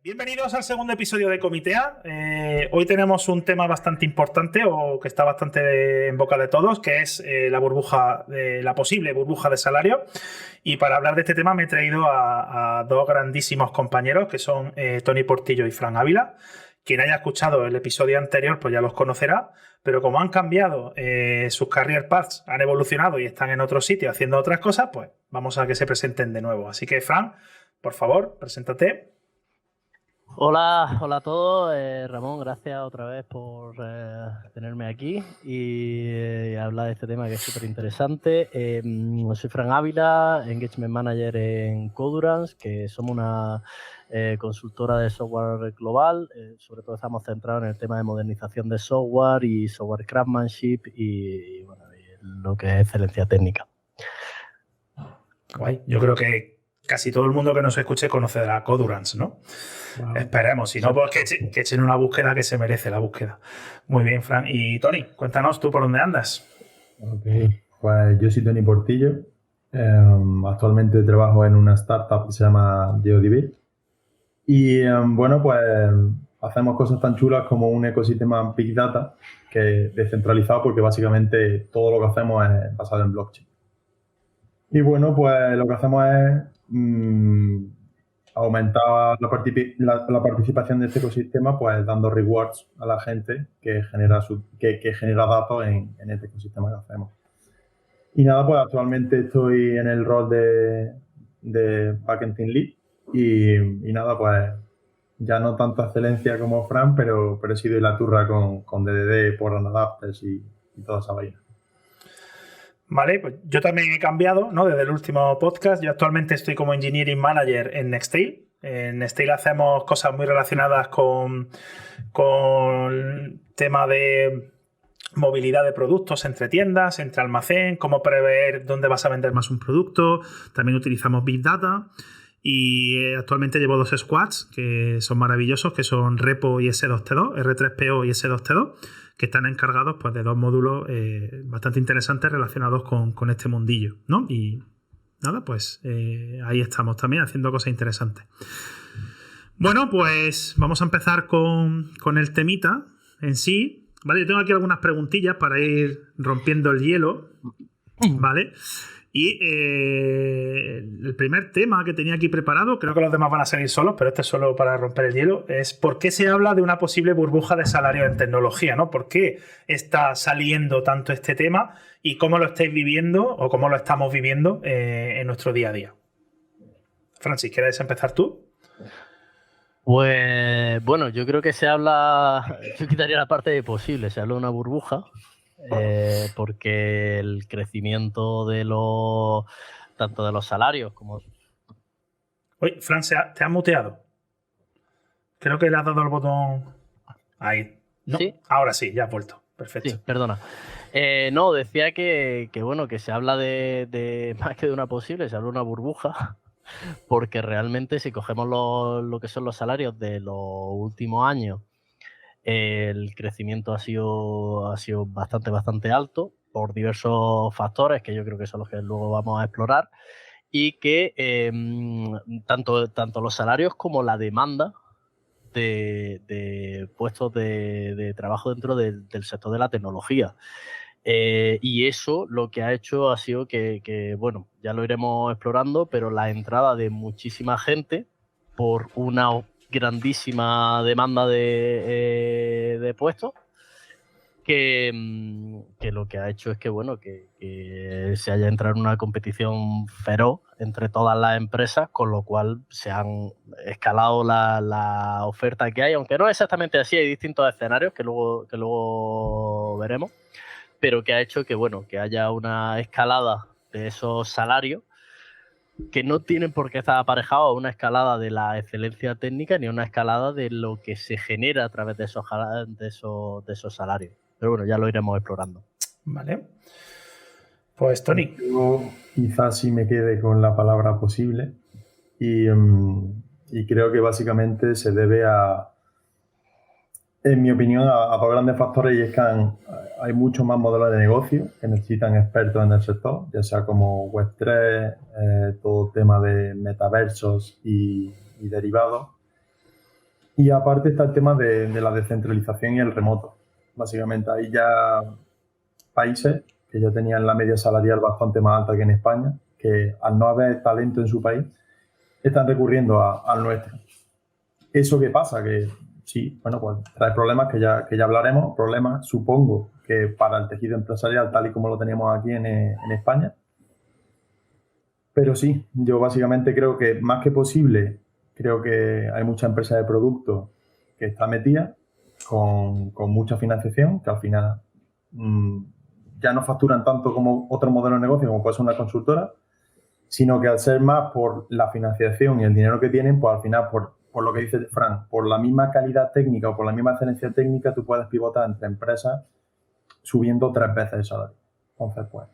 Bienvenidos al segundo episodio de Comitea. Hoy tenemos un tema bastante importante o que está bastante en boca de todos, que es la posible burbuja de salario. Y para hablar de este tema me he traído a dos grandísimos compañeros que son Tony Portillo y Fran Ávila. Quien haya escuchado el episodio anterior pues ya los conocerá, pero como han cambiado sus career paths, han evolucionado y están en otro sitio haciendo otras cosas, pues vamos a que se presenten de nuevo. Así que Fran, por favor, preséntate. Hola a todos. Ramón, gracias otra vez por tenerme aquí y hablar de este tema que es súper interesante. Soy Fran Ávila, Engagement Manager en Codurance, que somos una consultora de software global. Sobre todo estamos centrados en el tema de modernización de software y software craftsmanship y lo que es excelencia técnica. Guay. Yo creo que casi todo el mundo que nos escuche conocerá Codurance, ¿no? Wow. Esperemos, si no, pues que echen una búsqueda que se merece la búsqueda. Muy bien, Fran. Y Tony, cuéntanos tú por dónde andas. Ok, pues yo soy Tony Portillo. Actualmente trabajo en una startup que se llama GeoDB. Y bueno, pues hacemos cosas tan chulas como un ecosistema Big Data que es descentralizado porque básicamente todo lo que hacemos es basado en blockchain. Y bueno, pues lo que hacemos es aumentar la participación de este ecosistema, pues dando rewards a la gente que genera datos en este ecosistema que hacemos. Y nada, pues actualmente estoy en el rol de Backend Team Lead y nada, pues ya no tanta excelencia como Fran, pero he sido la turra con DDD, por Adapters y toda esa vaina. Vale, pues yo también he cambiado, ¿no? Desde el último podcast. Yo actualmente estoy como Engineering Manager en Nextail. En Nextail hacemos cosas muy relacionadas con tema de movilidad de productos entre tiendas, entre almacén, cómo prever dónde vas a vender más un producto. También utilizamos Big Data. Y actualmente llevo dos squads que son maravillosos, que son Repo y S2T2, R3PO y S2T2, que están encargados pues, de dos módulos bastante interesantes relacionados con este mundillo, ¿no? Y nada, pues ahí estamos también haciendo cosas interesantes. Bueno, pues vamos a empezar con el temita en sí. Vale, yo tengo aquí algunas preguntillas para ir rompiendo el hielo, ¿vale? Y el primer tema que tenía aquí preparado, creo que los demás van a salir solos, pero este es solo para romper el hielo, es ¿por qué se habla de una posible burbuja de salario en tecnología, ¿no? ¿Por qué está saliendo tanto este tema y cómo lo estáis viviendo o cómo lo estamos viviendo en nuestro día a día? Francis, ¿quieres empezar tú? Pues bueno, yo creo que yo quitaría la parte de posible, se habla de una burbuja. Porque el crecimiento tanto de los salarios como... Oye, Fran, te has muteado. Creo que le has dado el botón ahí. No, ¿sí? Ahora sí, ya has vuelto. Perfecto. Sí, perdona. No, decía que bueno, que se habla de más que de una posible, se habla de una burbuja, porque realmente si cogemos lo que son los salarios de los últimos años, el crecimiento ha sido bastante alto por diversos factores que yo creo que son los que luego vamos a explorar y que tanto los salarios como la demanda de puestos de trabajo dentro del sector de la tecnología. Y eso lo que ha hecho ha sido que, bueno, ya lo iremos explorando, pero la entrada de muchísima gente por una grandísima demanda de puestos que lo que ha hecho es que, bueno, que se haya entrado en una competición feroz entre todas las empresas, con lo cual se han escalado la oferta que hay, aunque no es exactamente así, hay distintos escenarios que luego veremos, pero que ha hecho que, bueno, que haya una escalada de esos salarios que no tienen por qué estar aparejados a una escalada de la excelencia técnica ni a una escalada de lo que se genera a través de esos salarios. Pero bueno, ya lo iremos explorando. Vale. Pues Tony. Yo quizás sí me quede con la palabra posible y creo que básicamente se debe en mi opinión, a dos grandes factores, y es que hay muchos más modelos de negocio que necesitan expertos en el sector, ya sea como Web3, todo tema de metaversos y derivados. Y aparte está el tema de la descentralización y el remoto. Básicamente hay ya países que ya tenían la media salarial bastante más alta que en España, que al no haber talento en su país, están recurriendo al nuestro. ¿Eso qué pasa? Que sí, bueno, pues trae problemas que ya hablaremos. Problemas, supongo, que para el tejido empresarial, tal y como lo teníamos aquí en España. Pero sí, yo básicamente creo que más que posible, creo que hay muchas empresas de producto que están metidas con mucha financiación, que al final ya no facturan tanto como otro modelo de negocio, como puede ser una consultora, sino que al ser más por la financiación y el dinero que tienen, pues al final, por lo que dice Fran, por la misma calidad técnica o por la misma excelencia técnica, tú puedes pivotar entre empresas subiendo 3 veces el salario. Entonces, pues,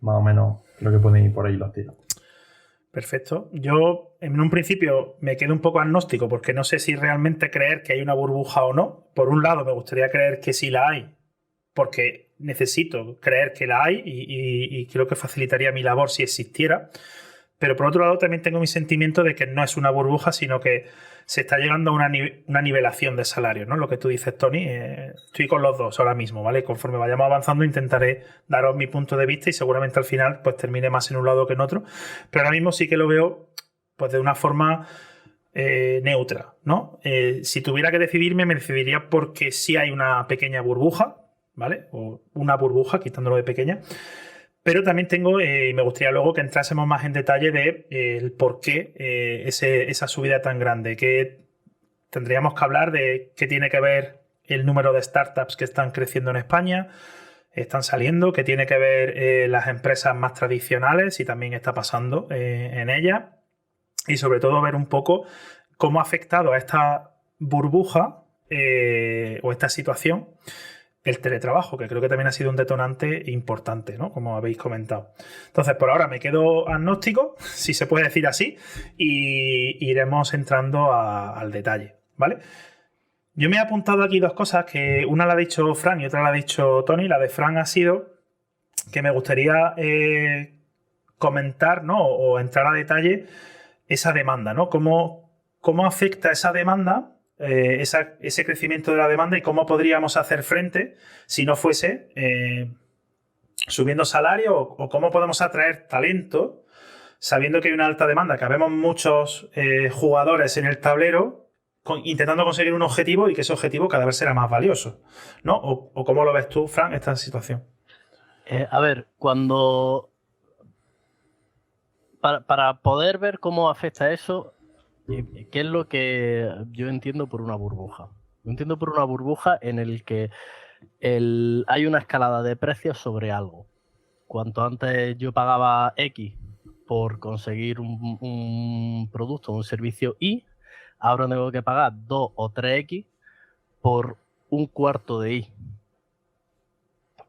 más o menos creo que pueden ir por ahí los tiros. Perfecto. Yo en un principio me quedo un poco agnóstico porque no sé si realmente creer que hay una burbuja o no. Por un lado, me gustaría creer que sí la hay, porque necesito creer que la hay y creo que facilitaría mi labor si existiera. Pero por otro lado también tengo mi sentimiento de que no es una burbuja, sino que se está llegando a una nivelación de salarios, ¿no? Lo que tú dices, Tony, estoy con los dos ahora mismo, ¿vale? Conforme vayamos avanzando intentaré daros mi punto de vista y seguramente al final pues termine más en un lado que en otro. Pero ahora mismo sí que lo veo pues de una forma neutra, ¿no? Si tuviera que decidirme, me decidiría porque sí hay una pequeña burbuja, ¿vale? O una burbuja, quitándolo de pequeña. Pero también tengo, y me gustaría luego que entrásemos más en detalle de el por qué esa subida tan grande, que tendríamos que hablar de qué tiene que ver el número de startups que están creciendo en España, están saliendo, qué tiene que ver las empresas más tradicionales, si también está pasando en ellas, y sobre todo ver un poco cómo ha afectado a esta burbuja o esta situación el teletrabajo, que creo que también ha sido un detonante importante, ¿no? Como habéis comentado. Entonces, por ahora me quedo agnóstico, si se puede decir así, y iremos entrando al detalle, ¿vale? Yo me he apuntado aquí 2 cosas, que una la ha dicho Fran y otra la ha dicho Tony. La de Fran ha sido que me gustaría comentar, ¿no? O entrar a detalle esa demanda, ¿no? ¿Cómo afecta esa demanda? Ese crecimiento de la demanda y cómo podríamos hacer frente si no fuese subiendo salario o cómo podemos atraer talento sabiendo que hay una alta demanda, que habemos muchos jugadores en el tablero intentando conseguir un objetivo y que ese objetivo cada vez será más valioso, ¿no? ¿O cómo lo ves tú, Fran, esta situación? A ver, para poder ver cómo afecta eso, ¿qué es lo que yo entiendo por una burbuja? Yo entiendo por una burbuja en el que hay una escalada de precios sobre algo. Cuanto antes yo pagaba X por conseguir un producto o un servicio Y, ahora tengo que pagar 2 o 3X por un cuarto de Y.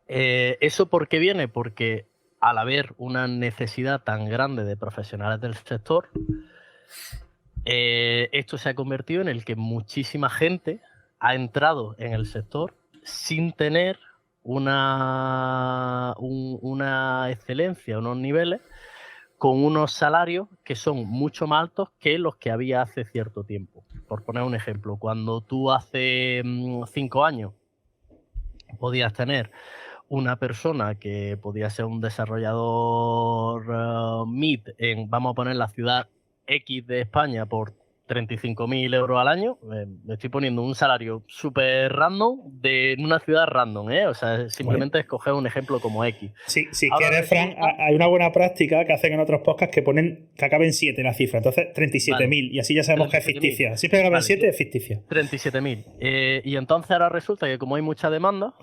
¿Eso por qué viene? Porque al haber una necesidad tan grande de profesionales del sector, esto se ha convertido en el que muchísima gente ha entrado en el sector sin tener una excelencia, unos niveles, con unos salarios que son mucho más altos que los que había hace cierto tiempo. Por poner un ejemplo, cuando tú hace 5 años podías tener una persona que podía ser un desarrollador mid en, vamos a poner, la ciudad X de España por 35.000 euros al año, me estoy poniendo un salario súper random en una ciudad random, ¿eh? O sea, simplemente escoger un ejemplo como X. Sí, si quieres, Fran, hay una buena práctica que hacen en otros podcasts que ponen que acabe en 7 la cifra, entonces 37.000, vale. Y así ya sabemos que es ficticia. Siempre que acabe en 7 es ficticia. 37.000. Y entonces ahora resulta que como hay mucha demanda,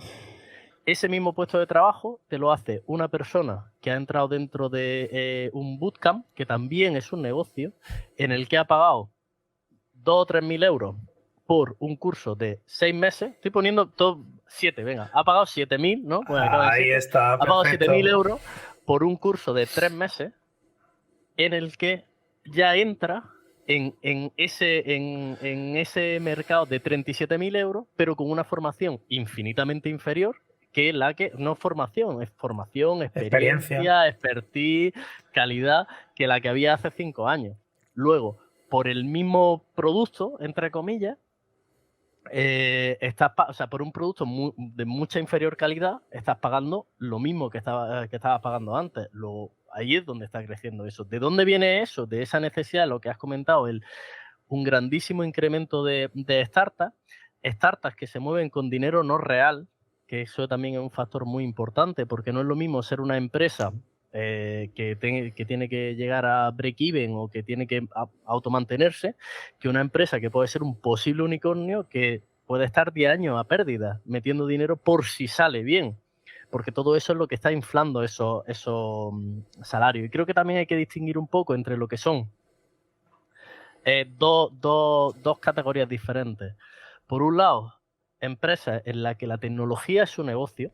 ese mismo puesto de trabajo te lo hace una persona que ha entrado dentro de un bootcamp, que también es un negocio, en el que ha pagado 2 o 3.000 euros por un curso de 6 meses. Estoy poniendo todo 7, venga. Ha pagado 7.000, ¿no? Pues ahí está, ha pagado 7.000 euros por un curso de 3 meses en el que ya entra en ese mercado de 37.000 euros, pero con una formación infinitamente inferior que la que no formación, es formación, experiencia, expertise, calidad, que la que había hace 5 años. Luego, por el mismo producto, entre comillas, o sea, por un producto de mucha inferior calidad, estás pagando lo mismo que estabas pagando antes. Ahí es donde está creciendo eso. ¿De dónde viene eso? De esa necesidad, lo que has comentado, un grandísimo incremento de startups que se mueven con dinero no real, que eso también es un factor muy importante, porque no es lo mismo ser una empresa que tiene que llegar a break-even o que tiene que automantenerse, que una empresa que puede ser un posible unicornio que puede estar 10 años a pérdida, metiendo dinero por si sale bien, porque todo eso es lo que está inflando esos salarios. Y creo que también hay que distinguir un poco entre lo que son dos categorías diferentes. Por un lado, empresas en las que la tecnología es su negocio,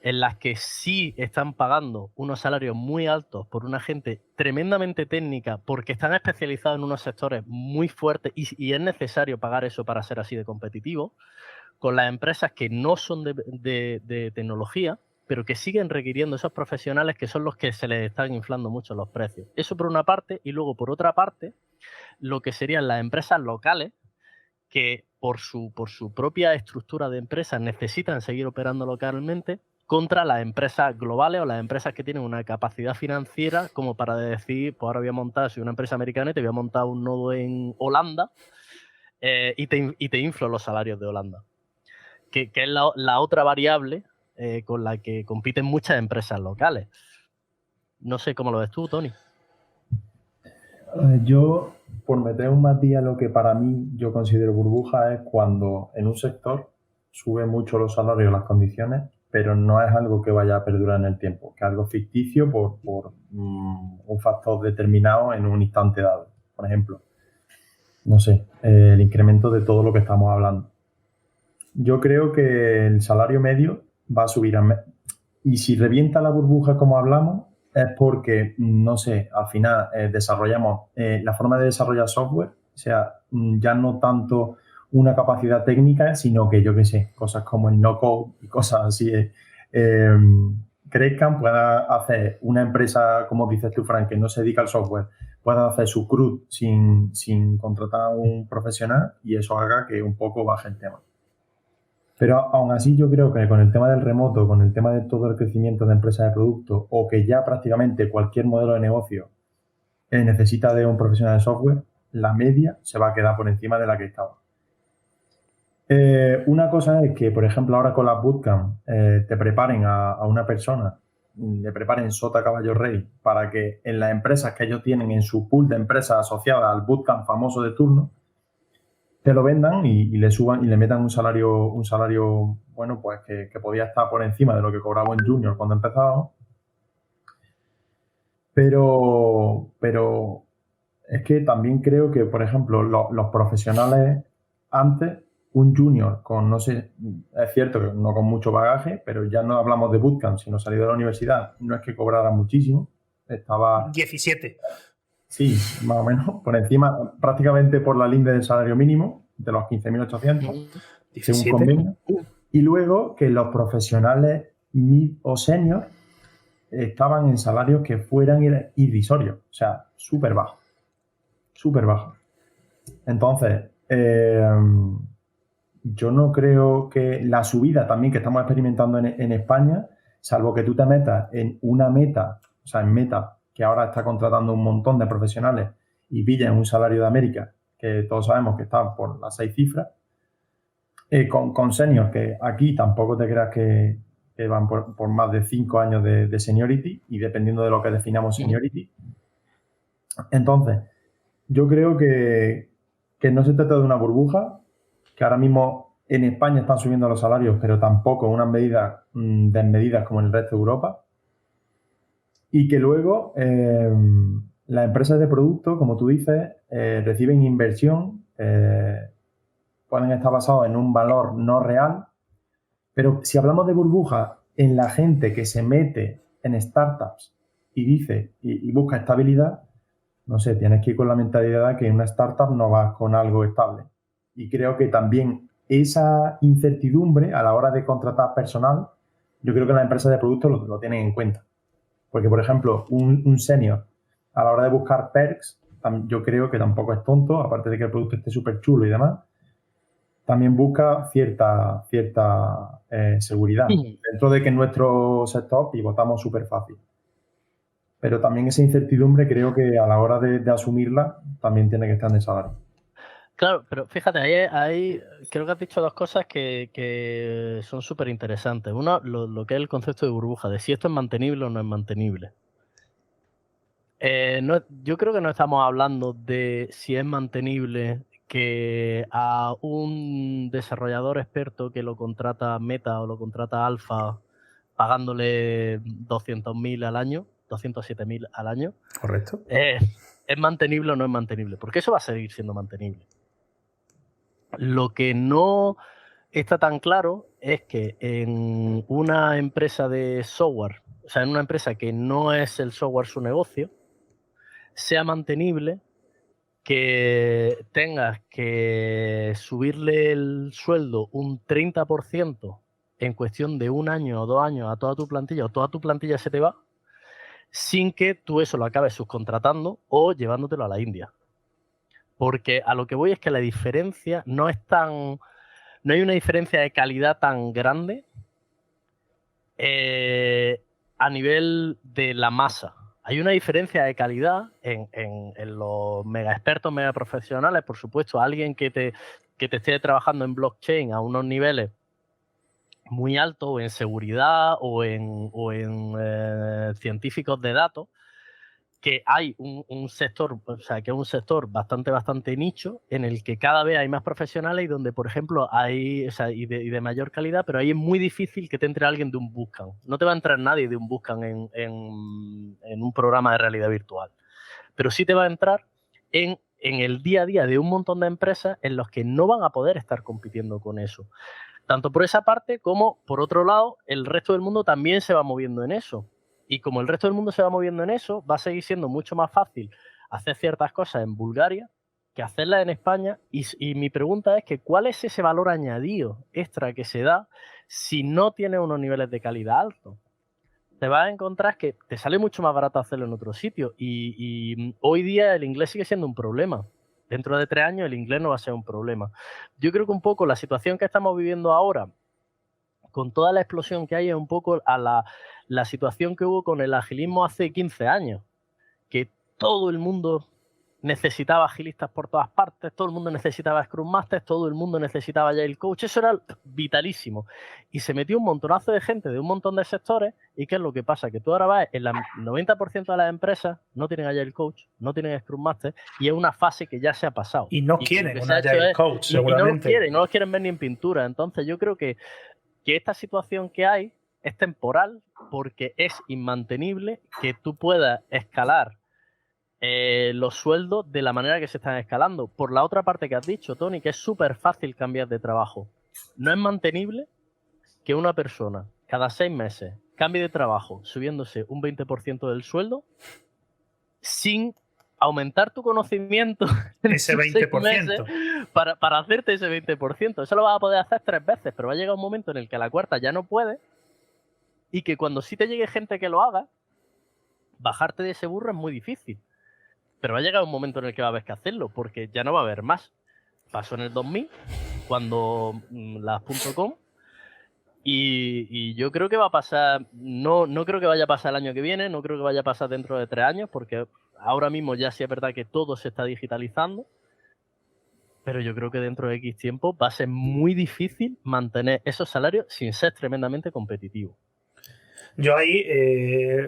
en las que sí están pagando unos salarios muy altos por una gente tremendamente técnica porque están especializados en unos sectores muy fuertes y es necesario pagar eso para ser así de competitivo, con las empresas que no son de tecnología, pero que siguen requiriendo esos profesionales que son los que se les están inflando mucho los precios. Eso por una parte, y luego por otra parte, lo que serían las empresas locales, que por su propia estructura de empresas necesitan seguir operando localmente, contra las empresas globales o las empresas que tienen una capacidad financiera como para decir, pues ahora voy a montar, soy una empresa americana y te voy a montar un nodo en Holanda y te inflo los salarios de Holanda. Que es la otra variable con la que compiten muchas empresas locales. No sé cómo lo ves tú, Tony. Yo, por meter un matiz a lo que para mí yo considero burbuja, es cuando en un sector sube mucho los salarios y las condiciones, pero no es algo que vaya a perdurar en el tiempo, que es algo ficticio por un factor determinado en un instante dado. Por ejemplo, no sé, el incremento de todo lo que estamos hablando. Yo creo que el salario medio va a subir y si revienta la burbuja como hablamos, es porque, no sé, al final desarrollamos la forma de desarrollar software, o sea, ya no tanto una capacidad técnica, sino que, yo qué sé, cosas como el no-code y cosas así crezcan, pueda hacer una empresa, como dices tú, Frank, que no se dedica al software, pueda hacer su CRUD sin contratar a un profesional y eso haga que un poco baje el tema. Pero aún así yo creo que con el tema del remoto, con el tema de todo el crecimiento de empresas de producto o que ya prácticamente cualquier modelo de negocio necesita de un profesional de software, la media se va a quedar por encima de la que estaba. Una cosa es que, por ejemplo, ahora con las bootcamp te preparen a una persona, le preparen sota caballo rey para que en las empresas que ellos tienen en su pool de empresas asociadas al bootcamp famoso de turno, te lo vendan y le suban y le metan un salario bueno, pues que podía estar por encima de lo que cobraba en junior cuando empezaba. Pero es que también creo que, por ejemplo, los profesionales antes, un junior con, no sé, es cierto que no con mucho bagaje, pero ya no hablamos de bootcamp, sino salido de la universidad, no es que cobrara muchísimo, estaba... 17. Sí, más o menos, por encima, prácticamente por la línea del salario mínimo, de los 15.800, según convenio. Y luego que los profesionales mid o senior estaban en salarios que fueran irrisorios, o sea, súper bajos. Súper bajos. Entonces, yo no creo que la subida también que estamos experimentando en España, salvo que tú te metas en una Meta, o sea, en Meta, que ahora está contratando un montón de profesionales y pillan un salario de América, que todos sabemos que está por las 6 cifras, con seniors que aquí tampoco te creas que van por más de 5 años de seniority y dependiendo de lo que definamos seniority. Entonces, yo creo que no se trata de una burbuja, que ahora mismo en España están subiendo los salarios, pero tampoco unas medidas desmedidas como en el resto de Europa. Y que luego las empresas de producto, como tú dices, reciben inversión, pueden estar basados en un valor no real, pero si hablamos de burbuja en la gente que se mete en startups y dice y busca estabilidad, no sé, tienes que ir con la mentalidad de que en una startup no vas con algo estable. Y creo que también esa incertidumbre a la hora de contratar personal, yo creo que las empresas de producto lo tienen en cuenta. Porque, por ejemplo, un senior, a la hora de buscar perks, yo creo que tampoco es tonto, aparte de que el producto esté súper chulo y demás, también busca cierta seguridad. Dentro de que en nuestro sector pivotamos súper fácil. Pero también esa incertidumbre creo que a la hora de asumirla también tiene que estar en el salario. Claro, pero fíjate, ahí creo que has dicho dos cosas que son súper interesantes. Uno, lo que es el concepto de burbuja, de si esto es mantenible o no es mantenible. Yo creo que no estamos hablando de si es mantenible que a un desarrollador experto que lo contrata Meta o lo contrata Alpha pagándole 200.000 al año, 207.000 al año. Correcto. ¿Es mantenible o no es mantenible? Porque eso va a seguir siendo mantenible. Lo que no está tan claro es que en una empresa de software, o sea, en una empresa que no es el software su negocio, sea mantenible que tengas que subirle el sueldo un 30% en cuestión de 1 año o 2 años a toda tu plantilla, o toda tu plantilla se te va, sin que tú eso lo acabes subcontratando o llevándotelo a la India. Porque a lo que voy es que la diferencia no es tan... No hay una diferencia de calidad tan grande a nivel de la masa. Hay una diferencia de calidad en los mega expertos, mega profesionales, por supuesto. Alguien que te esté trabajando en blockchain a unos niveles muy altos, o en seguridad, o en científicos de datos, que hay un sector, o sea, que es un sector bastante nicho, en el que cada vez hay más profesionales y donde, por ejemplo, hay, o sea, y de mayor calidad, pero ahí es muy difícil que te entre alguien de un bootcamp. No te va a entrar nadie de un bootcamp en un programa de realidad virtual. Pero sí te va a entrar en el día a día de un montón de empresas en los que no van a poder estar compitiendo con eso. Tanto por esa parte como, por otro lado, el resto del mundo también se va moviendo en eso. Y como el resto del mundo se va moviendo en eso, va a seguir siendo mucho más fácil hacer ciertas cosas en Bulgaria que hacerlas en España. Y mi pregunta es que ¿cuál es ese valor añadido extra que se da si no tienes unos niveles de calidad altos? Te vas a encontrar que te sale mucho más barato hacerlo en otro sitio. Y hoy día el inglés sigue siendo un problema. Dentro de 3 años el inglés no va a ser un problema. Yo creo que un poco la situación que estamos viviendo ahora, con toda la explosión que hay, es un poco a la situación que hubo con el agilismo hace 15 años, que todo el mundo necesitaba agilistas por todas partes, todo el mundo necesitaba Scrum Masters, todo el mundo necesitaba Agile Coach, eso era vitalísimo. Y se metió un montonazo de gente de un montón de sectores, y ¿qué es lo que pasa? Que tú ahora vas, en el 90% de las empresas no tienen Agile Coach, no tienen Scrum Master, y es una fase que ya se ha pasado. Y no quieren un Agile Coach, seguramente. Y no los quieren ver ni en pintura. Entonces yo creo que esta situación que hay es temporal, porque es inmantenible que tú puedas escalar los sueldos de la manera que se están escalando. Por la otra parte que has dicho, Tony, que es súper fácil cambiar de trabajo. No es mantenible que una persona cada 6 meses cambie de trabajo subiéndose un 20% del sueldo sin aumentar tu conocimiento en ese 20%. Para hacerte ese 20%. Eso lo vas a poder hacer 3 veces, pero va a llegar un momento en el que a la cuarta ya no puedes, y que cuando sí te llegue gente que lo haga, bajarte de ese burro es muy difícil. Pero va a llegar un momento en el que va a haber que hacerlo, porque ya no va a haber más. Pasó en el 2000, cuando las .com, y yo creo que va a pasar, no creo que vaya a pasar el año que viene, no creo que vaya a pasar dentro de 3 años, porque ahora mismo ya sí es verdad que todo se está digitalizando, pero yo creo que dentro de X tiempo va a ser muy difícil mantener esos salarios sin ser tremendamente competitivo. Yo ahí,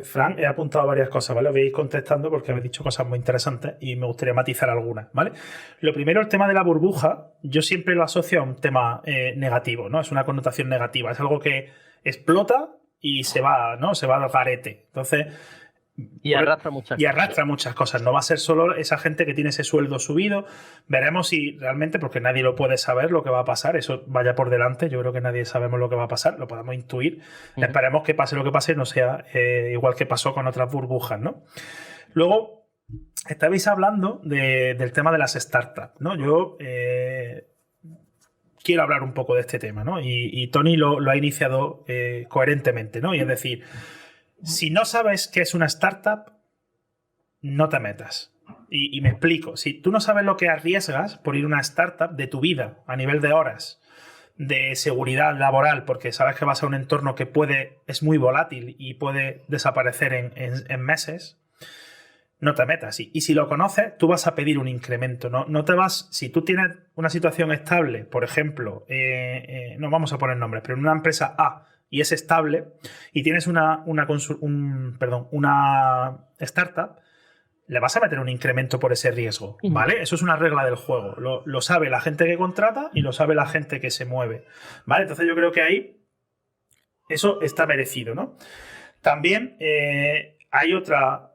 Fran, he apuntado varias cosas, ¿vale? Os voy a ir contestando porque habéis dicho cosas muy interesantes y me gustaría matizar algunas, ¿vale? Lo primero, el tema de la burbuja, yo siempre lo asocio a un tema negativo, ¿no? Es una connotación negativa, es algo que explota y se va, ¿no? Se va al garete. Entonces... Y arrastra muchas cosas. No va a ser solo esa gente que tiene ese sueldo subido. Veremos si realmente, porque nadie lo puede saber lo que va a pasar, eso vaya por delante. Yo creo que nadie sabemos lo que va a pasar, lo podemos intuir. Esperemos que pase lo que pase, no sea igual que pasó con otras burbujas, ¿no? Luego, estabais hablando del tema de las startups, ¿no? Yo quiero hablar un poco de este tema, ¿no? Y Tony lo ha iniciado coherentemente, ¿no? Y es decir, si no sabes qué es una startup, no te metas. Y me explico. Si tú no sabes lo que arriesgas por ir a una startup de tu vida a nivel de horas, de seguridad laboral, porque sabes que vas a un entorno que es muy volátil y puede desaparecer en meses, no te metas. Y si lo conoces, tú vas a pedir un incremento. No te vas. Si tú tienes una situación estable, por ejemplo, no vamos a poner nombres, pero en una empresa A y es estable, y tienes una startup, le vas a meter un incremento por ese riesgo, ¿vale? Eso es una regla del juego. Lo sabe la gente que contrata y lo sabe la gente que se mueve, ¿vale? Entonces yo creo que ahí eso está merecido, ¿no? También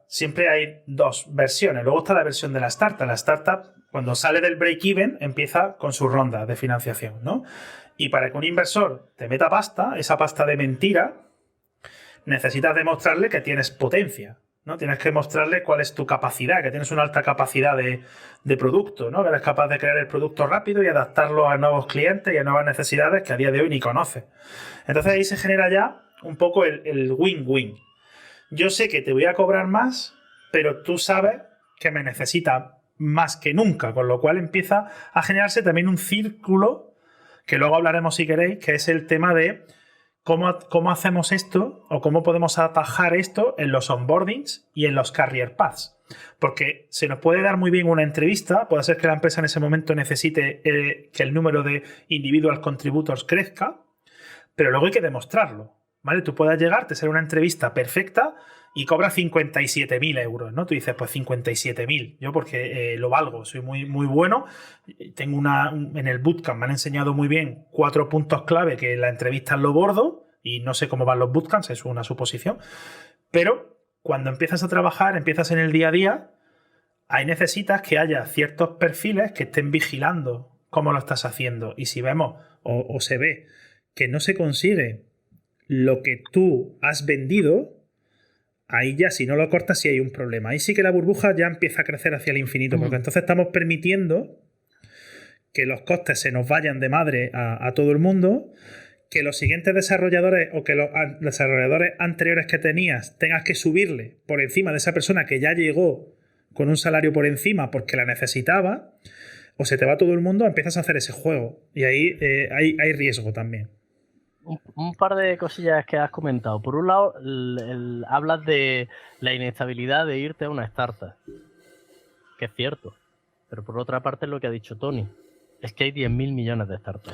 siempre hay dos versiones. Luego está la versión de la startup. La startup, cuando sale del break-even, empieza con su ronda de financiación, ¿no? Y para que un inversor te meta pasta, esa pasta de mentira, necesitas demostrarle que tienes potencia, ¿no? Tienes que mostrarle cuál es tu capacidad, que tienes una alta capacidad de producto, ¿no? Que eres capaz de crear el producto rápido y adaptarlo a nuevos clientes y a nuevas necesidades que a día de hoy ni conoces. Entonces ahí se genera ya un poco el win-win. Yo sé que te voy a cobrar más, pero tú sabes que me necesitas más que nunca, con lo cual empieza a generarse también un círculo, que luego hablaremos si queréis, que es el tema de cómo hacemos esto o cómo podemos atajar esto en los onboardings y en los career paths. Porque se nos puede dar muy bien una entrevista, puede ser que la empresa en ese momento necesite que el número de individual contributors crezca, pero luego hay que demostrarlo, ¿vale? Tú puedes llegar, te sale una entrevista perfecta y cobra 57.000 euros, ¿no? Tú dices, pues 57.000, yo porque lo valgo, soy muy, muy bueno, tengo en el bootcamp me han enseñado muy bien 4 puntos clave que la entrevista lo bordo y no sé cómo van los bootcamps, es una suposición, pero cuando empiezas a trabajar, empiezas en el día a día, ahí necesitas que haya ciertos perfiles que estén vigilando cómo lo estás haciendo, y si vemos o se ve que no se consigue lo que tú has vendido, ahí ya, si no lo cortas, sí hay un problema. Ahí sí que la burbuja ya empieza a crecer hacia el infinito, porque entonces estamos permitiendo que los costes se nos vayan de madre a todo el mundo, que los siguientes desarrolladores o que los desarrolladores anteriores que tenías tengas que subirle por encima de esa persona que ya llegó con un salario por encima porque la necesitaba, o se te va todo el mundo, empiezas a hacer ese juego. Y ahí hay riesgo también. Un par de cosillas que has comentado. Por un lado, hablas de la inestabilidad de irte a una startup, que es cierto. Pero por otra parte, lo que ha dicho Tony, es que hay 10.000 millones de startups.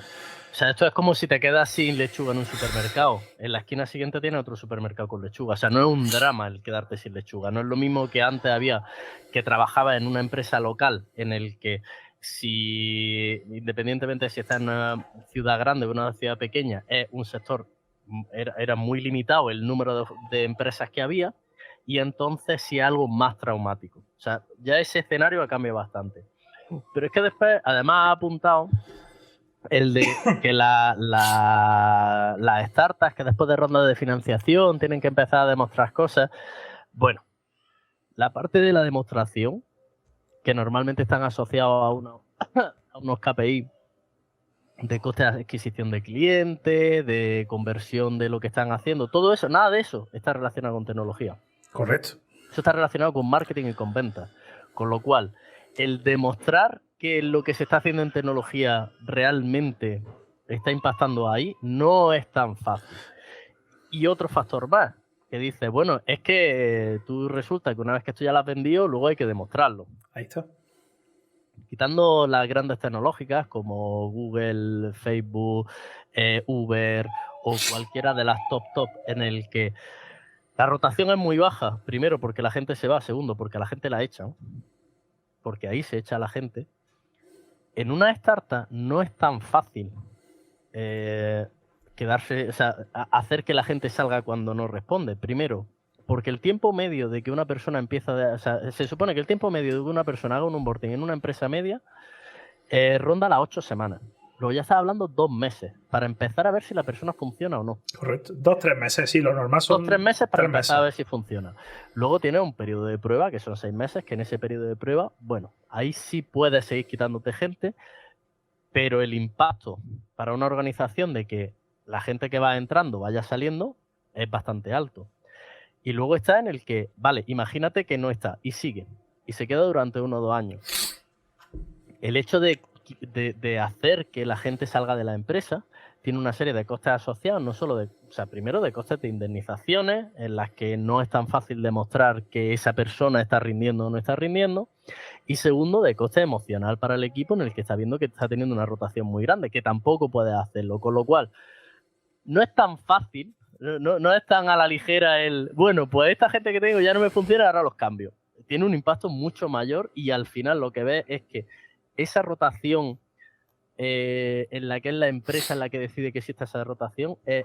O sea, esto es como si te quedas sin lechuga en un supermercado. En la esquina siguiente tiene otro supermercado con lechuga. O sea, no es un drama el quedarte sin lechuga. No es lo mismo que antes había, que trabajaba en una empresa local en el que, si independientemente si estás en una ciudad grande o una ciudad pequeña, es un sector, era muy limitado el número de empresas que había, y entonces sí algo más traumático. O sea, ya ese escenario ha cambiado bastante. Pero es que después, además, ha apuntado el de que las startups que después de rondas de financiación tienen que empezar a demostrar cosas. Bueno, la parte de la demostración, que normalmente están asociados a unos KPI de coste de adquisición de clientes, de conversión de lo que están haciendo, todo eso, nada de eso está relacionado con tecnología. Correcto. Eso está relacionado con marketing y con ventas. Con lo cual, el demostrar que lo que se está haciendo en tecnología realmente está impactando ahí no es tan fácil. Y otro factor más, que dice, bueno, es que tú resulta que una vez que esto ya lo has vendido, luego hay que demostrarlo. Ahí está. Quitando las grandes tecnológicas como Google, Facebook, Uber o cualquiera de las top en el que la rotación es muy baja, primero porque la gente se va, segundo porque la gente la echan, porque ahí se echa la gente. En una startup no es tan fácil quedarse, o sea, hacer que la gente salga cuando no responde. Primero, porque el tiempo medio de que una persona empieza, o sea, se supone que el tiempo medio de que una persona haga un onboarding en una empresa media ronda las 8 semanas. Luego ya estás hablando 2 meses para empezar a ver si la persona funciona o no. Correcto. 2-3 meses, sí, lo normal son 2-3 meses para 3 empezar meses. a ver si funciona. Luego tienes un periodo de prueba, que son 6 meses, que en ese periodo de prueba, bueno, ahí sí puedes seguir quitándote gente, pero el impacto para una organización de que la gente que va entrando vaya saliendo es bastante alto. Y luego está en el que, vale, imagínate que no está y sigue. y se queda durante 1 o 2 años. El hecho de hacer que la gente salga de la empresa tiene una serie de costes asociados, no solo primero de costes de indemnizaciones, en las que no es tan fácil demostrar que esa persona está rindiendo o no está rindiendo, y segundo, de coste emocional para el equipo, en el que está viendo que está teniendo una rotación muy grande, que tampoco puede hacerlo, con lo cual no es tan fácil, no es tan a la ligera bueno, pues esta gente que tengo ya no me funciona, ahora los cambio. Tiene un impacto mucho mayor, y al final lo que ves es que esa rotación en la que es la empresa en la que decide que exista esa rotación es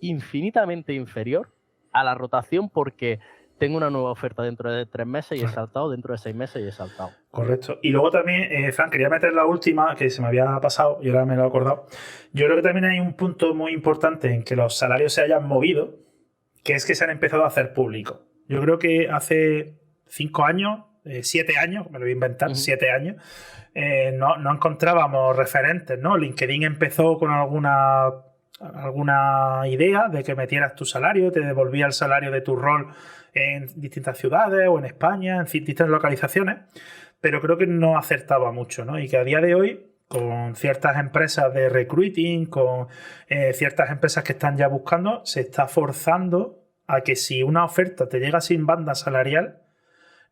infinitamente inferior a la rotación porque tengo una nueva oferta dentro de 3 meses y he saltado, dentro de 6 meses y he saltado. Correcto. Y luego también, Fran, quería meter la última, que se me había pasado y ahora me lo he acordado. Yo creo que también hay un punto muy importante en que los salarios se hayan movido, que es que se han empezado a hacer públicos. Yo creo que hace 5 años, 7 años, me lo voy a inventar, 7 años, no encontrábamos referentes, ¿no? LinkedIn empezó con alguna idea de que metieras tu salario, te devolvía el salario de tu rol en distintas ciudades o en España, en distintas localizaciones, pero creo que no acertaba mucho, ¿no? Y que a día de hoy, con ciertas empresas de recruiting, con ciertas empresas que están ya buscando, se está forzando a que si una oferta te llega sin banda salarial,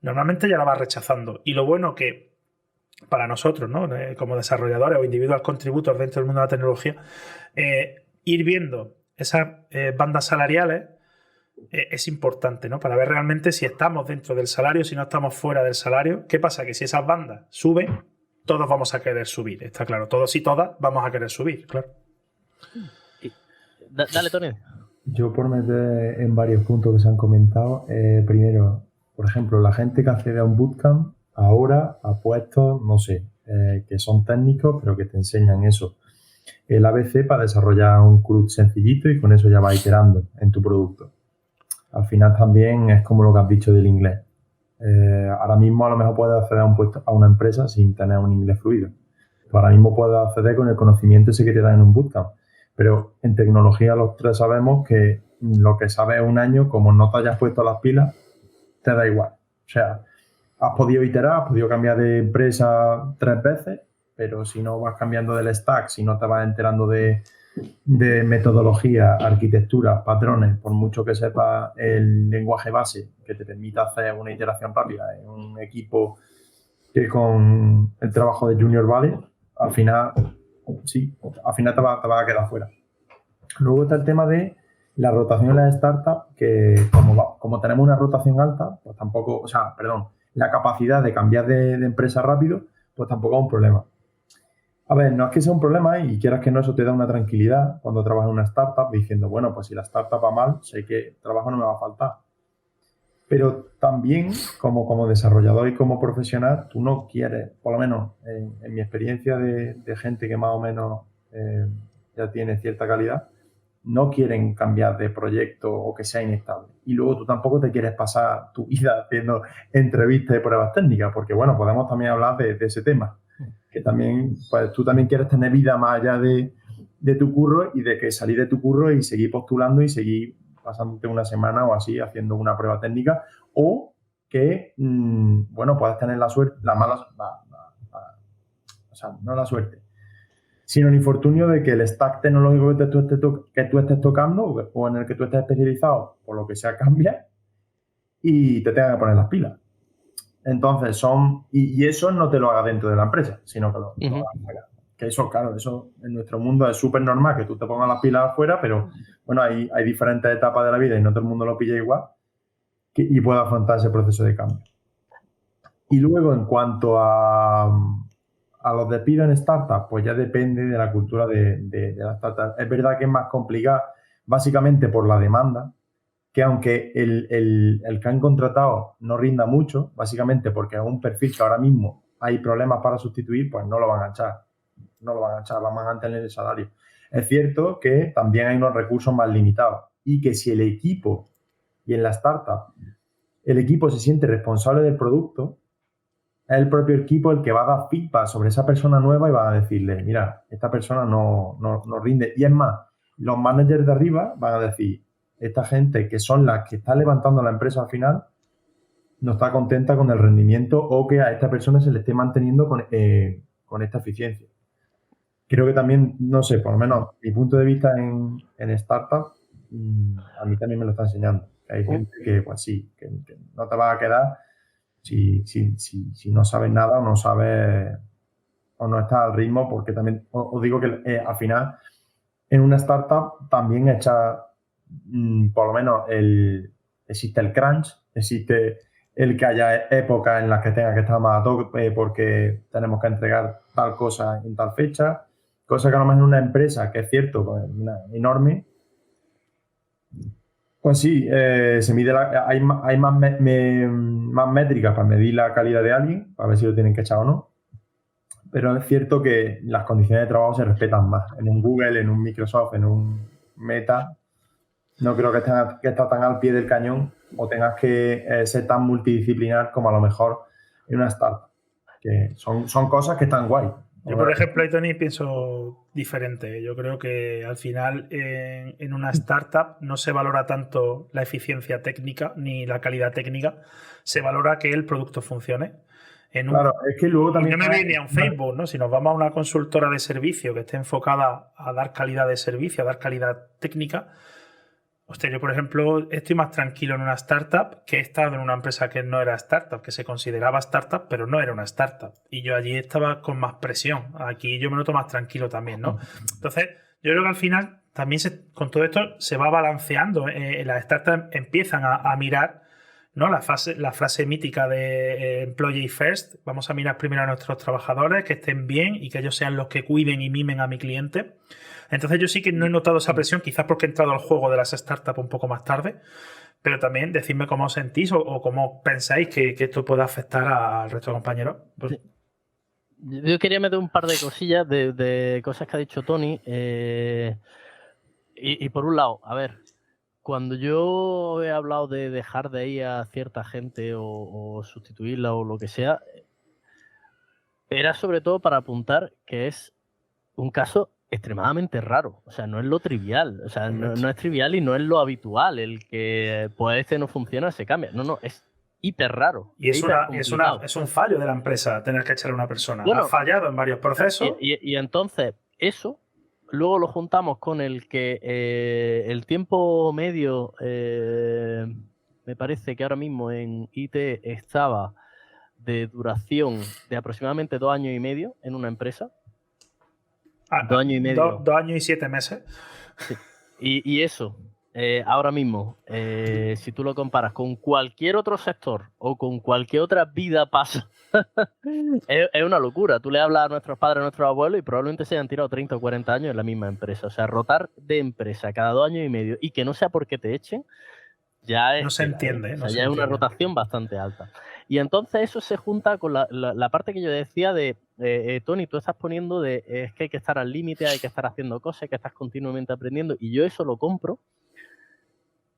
normalmente ya la vas rechazando. Y lo bueno que para nosotros, ¿no? Como desarrolladores o individual contributors dentro del mundo de la tecnología, ir viendo esas bandas salariales es importante, ¿no? Para ver realmente si estamos dentro del salario, si no estamos fuera del salario. ¿Qué pasa? Que si esas bandas suben, todos vamos a querer subir, está claro. Todos y todas vamos a querer subir, claro. Dale, Tony. Yo por meter en varios puntos que se han comentado, primero, por ejemplo, la gente que accede a un bootcamp ahora a puestos, no sé, que son técnicos, pero que te enseñan eso. El ABC para desarrollar un CRUD sencillito y con eso ya vas iterando en tu producto. Al final también es como lo que has dicho del inglés. Ahora mismo a lo mejor puedes acceder a un puesto, a una empresa sin tener un inglés fluido. Tú ahora mismo puedes acceder con el conocimiento ese que te dan en un bootcamp. Pero en tecnología los tres sabemos que lo que sabes un año, como no te hayas puesto las pilas, te da igual. O sea, has podido iterar, has podido cambiar de empresa 3 veces, pero si no vas cambiando del stack, si no te vas enterando de metodología, arquitectura, patrones, por mucho que sepas el lenguaje base que te permita hacer una iteración rápida en un equipo que con el trabajo de Junior vale, al final te vas a quedar fuera. Luego está el tema de la rotación en las startups, que como tenemos una rotación alta, pues tampoco, la capacidad de cambiar de empresa rápido, pues tampoco es un problema. A ver, no es que sea un problema y quieras que no, eso te da una tranquilidad cuando trabajas en una startup diciendo, bueno, pues si la startup va mal, sé que trabajo no me va a faltar. Pero también, como desarrollador y como profesional, tú no quieres, por lo menos en mi experiencia de gente que más o menos ya tiene cierta calidad, no quieren cambiar de proyecto o que sea inestable. Y luego tú tampoco te quieres pasar tu vida haciendo entrevistas y pruebas técnicas, porque bueno, podemos también hablar de ese tema. Que también, pues tú también quieres tener vida más allá de tu curro y de que salir de tu curro y seguir postulando y seguir pasándote una semana o así haciendo una prueba técnica, o que, puedes tener la suerte, no la suerte, sino el infortunio de que el stack tecnológico que tú estés tocando o en el que tú estés especializado, por lo que sea, cambia y te tengan que poner las pilas. Entonces y eso no te lo haga dentro de la empresa, sino que lo hagas fuera. Que eso, claro, eso en nuestro mundo es súper normal que tú te pongas las pilas afuera, pero bueno, hay diferentes etapas de la vida y no todo el mundo lo pilla igual y puede afrontar ese proceso de cambio. Y luego, en cuanto a los despidos en startups, pues ya depende de la cultura de la startup. Es verdad que es más complicado, básicamente por la demanda, que aunque el que han contratado no rinda mucho, básicamente porque es un perfil que ahora mismo hay problemas para sustituir, pues no lo van a echar. Van a mantener el salario. Es cierto que también hay unos recursos más limitados y que si el equipo, y en la startup, el equipo se siente responsable del producto, es el propio equipo el que va a dar feedback sobre esa persona nueva y va a decirle, mira, esta persona no rinde. Y es más, los managers de arriba van a decir, esta gente que son las que están levantando la empresa al final, no está contenta con el rendimiento o que a esta persona se le esté manteniendo con esta eficiencia. Creo que también, no sé, por lo menos mi punto de vista en startup, a mí también me lo está enseñando. Hay gente que, pues sí, que no te va a quedar si no sabes nada o no sabes o no estás al ritmo, porque también os digo que al final en una startup también por lo menos existe el crunch, existe el que haya épocas en las que tenga que estar más a tope porque tenemos que entregar tal cosa en tal fecha, cosa que a lo mejor en una empresa, que es cierto, pues, enorme, pues sí, se mide hay más métricas para medir la calidad de alguien, para ver si lo tienen que echar o no. Pero es cierto que las condiciones de trabajo se respetan más. En un Google, en un Microsoft, en un Meta, no creo que estés tan al pie del cañón o tengas que ser tan multidisciplinar como a lo mejor en una startup. Que son cosas que están guay. Yo, por ejemplo, Tony, pienso diferente. Yo creo que al final en una startup no se valora tanto la eficiencia técnica ni la calidad técnica, se valora que el producto funcione. Claro, es que luego también... Y no me voy ni a un Facebook, ¿no? Si nos vamos a una consultora de servicio que esté enfocada a dar calidad de servicio, a dar calidad técnica, hostia, yo, por ejemplo, estoy más tranquilo en una startup que he estado en una empresa que no era startup, que se consideraba startup, pero no era una startup. Y yo allí estaba con más presión. Aquí yo me noto más tranquilo también, ¿no? Entonces, yo creo que al final también con todo esto se va balanceando. Las startups empiezan a mirar, ¿no? La frase mítica de Employee First. Vamos a mirar primero a nuestros trabajadores, que estén bien y que ellos sean los que cuiden y mimen a mi cliente. Entonces yo sí que no he notado esa presión, quizás porque he entrado al juego de las startups un poco más tarde, pero también decidme cómo os sentís o cómo pensáis que esto puede afectar al resto de compañeros. Pues... Yo quería meter un par de cosillas de cosas que ha dicho Tony. Y por un lado, a ver, cuando yo he hablado de dejar de ir a cierta gente o sustituirla o lo que sea, era sobre todo para apuntar que es un caso extremadamente raro. O sea, no es lo trivial. O sea, no es trivial y no es lo habitual. El que, pues, este no funciona, se cambia. No, es hiper raro. Y es un fallo de la empresa tener que echarle a una persona. Bueno, ha fallado en varios procesos. Y entonces, eso luego lo juntamos con el que el tiempo medio, me parece que ahora mismo en IT estaba de duración de aproximadamente 2 años y medio en una empresa. 2 años y medio. 2 años y 7 meses. Sí. Y eso, ahora mismo, si tú lo comparas con cualquier otro sector o con cualquier otra vida pasa, es una locura. Tú le hablas a nuestros padres, a nuestros abuelos y probablemente se hayan tirado 30 o 40 años en la misma empresa. O sea, rotar de empresa cada 2 años y medio y que no sea porque te echen, ya es... No se entiende. O sea, ya es una rotación bastante alta. Y entonces eso se junta con la parte que yo decía de, Tony, tú estás poniendo es que hay que estar al límite, hay que estar haciendo cosas, hay que estar continuamente aprendiendo. Y yo eso lo compro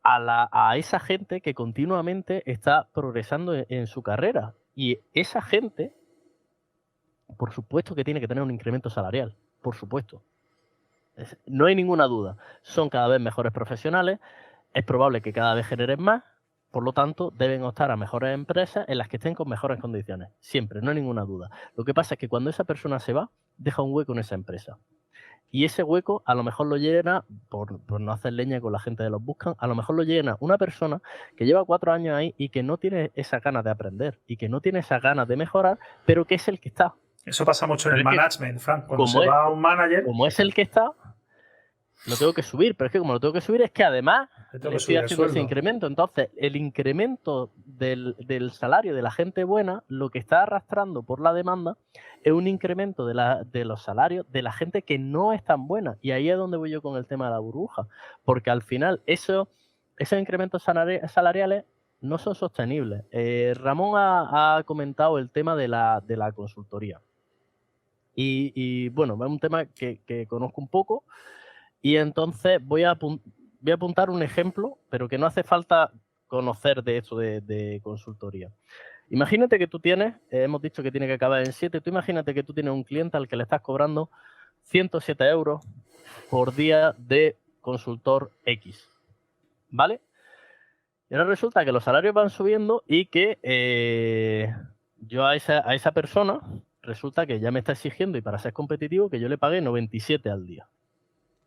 a esa gente que continuamente está progresando en su carrera. Y esa gente, por supuesto que tiene que tener un incremento salarial, por supuesto. No hay ninguna duda. Son cada vez mejores profesionales, es probable que cada vez generen más, por lo tanto, deben optar a mejores empresas en las que estén con mejores condiciones. Siempre, no hay ninguna duda. Lo que pasa es que cuando esa persona se va, deja un hueco en esa empresa. Y ese hueco a lo mejor lo llena, por no hacer leña con la gente de los buscan, a lo mejor lo llena una persona que lleva 4 años ahí y que no tiene esa ganas de aprender y que no tiene esa ganas de mejorar, pero que es el que está. Eso pasa mucho en el management, Frank. Cuando se va un manager... Como es el que está, lo tengo que subir, pero es que como lo tengo que subir es que además le estoy haciendo ese incremento. Entonces, el incremento del salario de la gente buena, lo que está arrastrando por la demanda es un incremento de los salarios de la gente que no es tan buena. Y ahí es donde voy yo con el tema de la burbuja. Porque al final esos incrementos salariales no son sostenibles. Ramón ha comentado el tema de la consultoría. Y bueno, es un tema que conozco un poco. Y entonces voy a apuntar un ejemplo, pero que no hace falta conocer de esto de consultoría. Imagínate que tú tienes, hemos dicho que tiene que acabar en 7, tú imagínate que tú tienes un cliente al que le estás cobrando 107 euros por día de consultor X, ¿vale? Y ahora resulta que los salarios van subiendo y que yo a esa persona resulta que ya me está exigiendo, y para ser competitivo, que yo le pague 97 al día.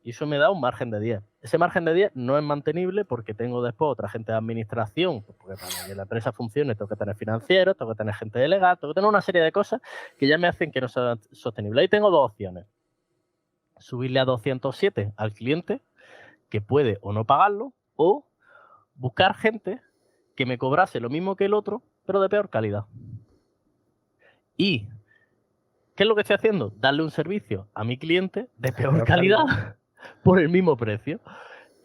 Y eso me da un margen de 10. Ese margen de 10 no es mantenible porque tengo después otra gente de administración, porque para que la empresa funcione tengo que tener financieros, tengo que tener gente de legal, tengo que tener una serie de cosas que ya me hacen que no sea sostenible. Ahí tengo dos opciones. Subirle a 207 al cliente, que puede o no pagarlo, o buscar gente que me cobrase lo mismo que el otro, pero de peor calidad. ¿Y qué es lo que estoy haciendo? Darle un servicio a mi cliente de peor calidad por el mismo precio.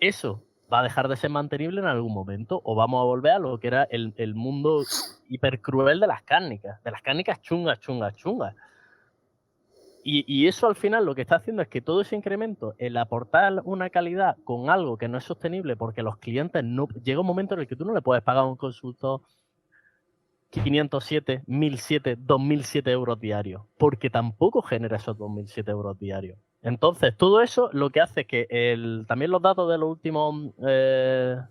Eso va a dejar de ser mantenible en algún momento, o vamos a volver a lo que era el mundo hipercruel de las cárnicas chungas. Y eso al final lo que está haciendo es que todo ese incremento, el aportar una calidad con algo que no es sostenible, porque los clientes no... Llega un momento en el que tú no le puedes pagar a un consultor 507, 1007, 2007 euros diarios, porque tampoco genera esos 2007 euros diarios. Entonces, todo eso lo que hace es que también los datos de los últimos 3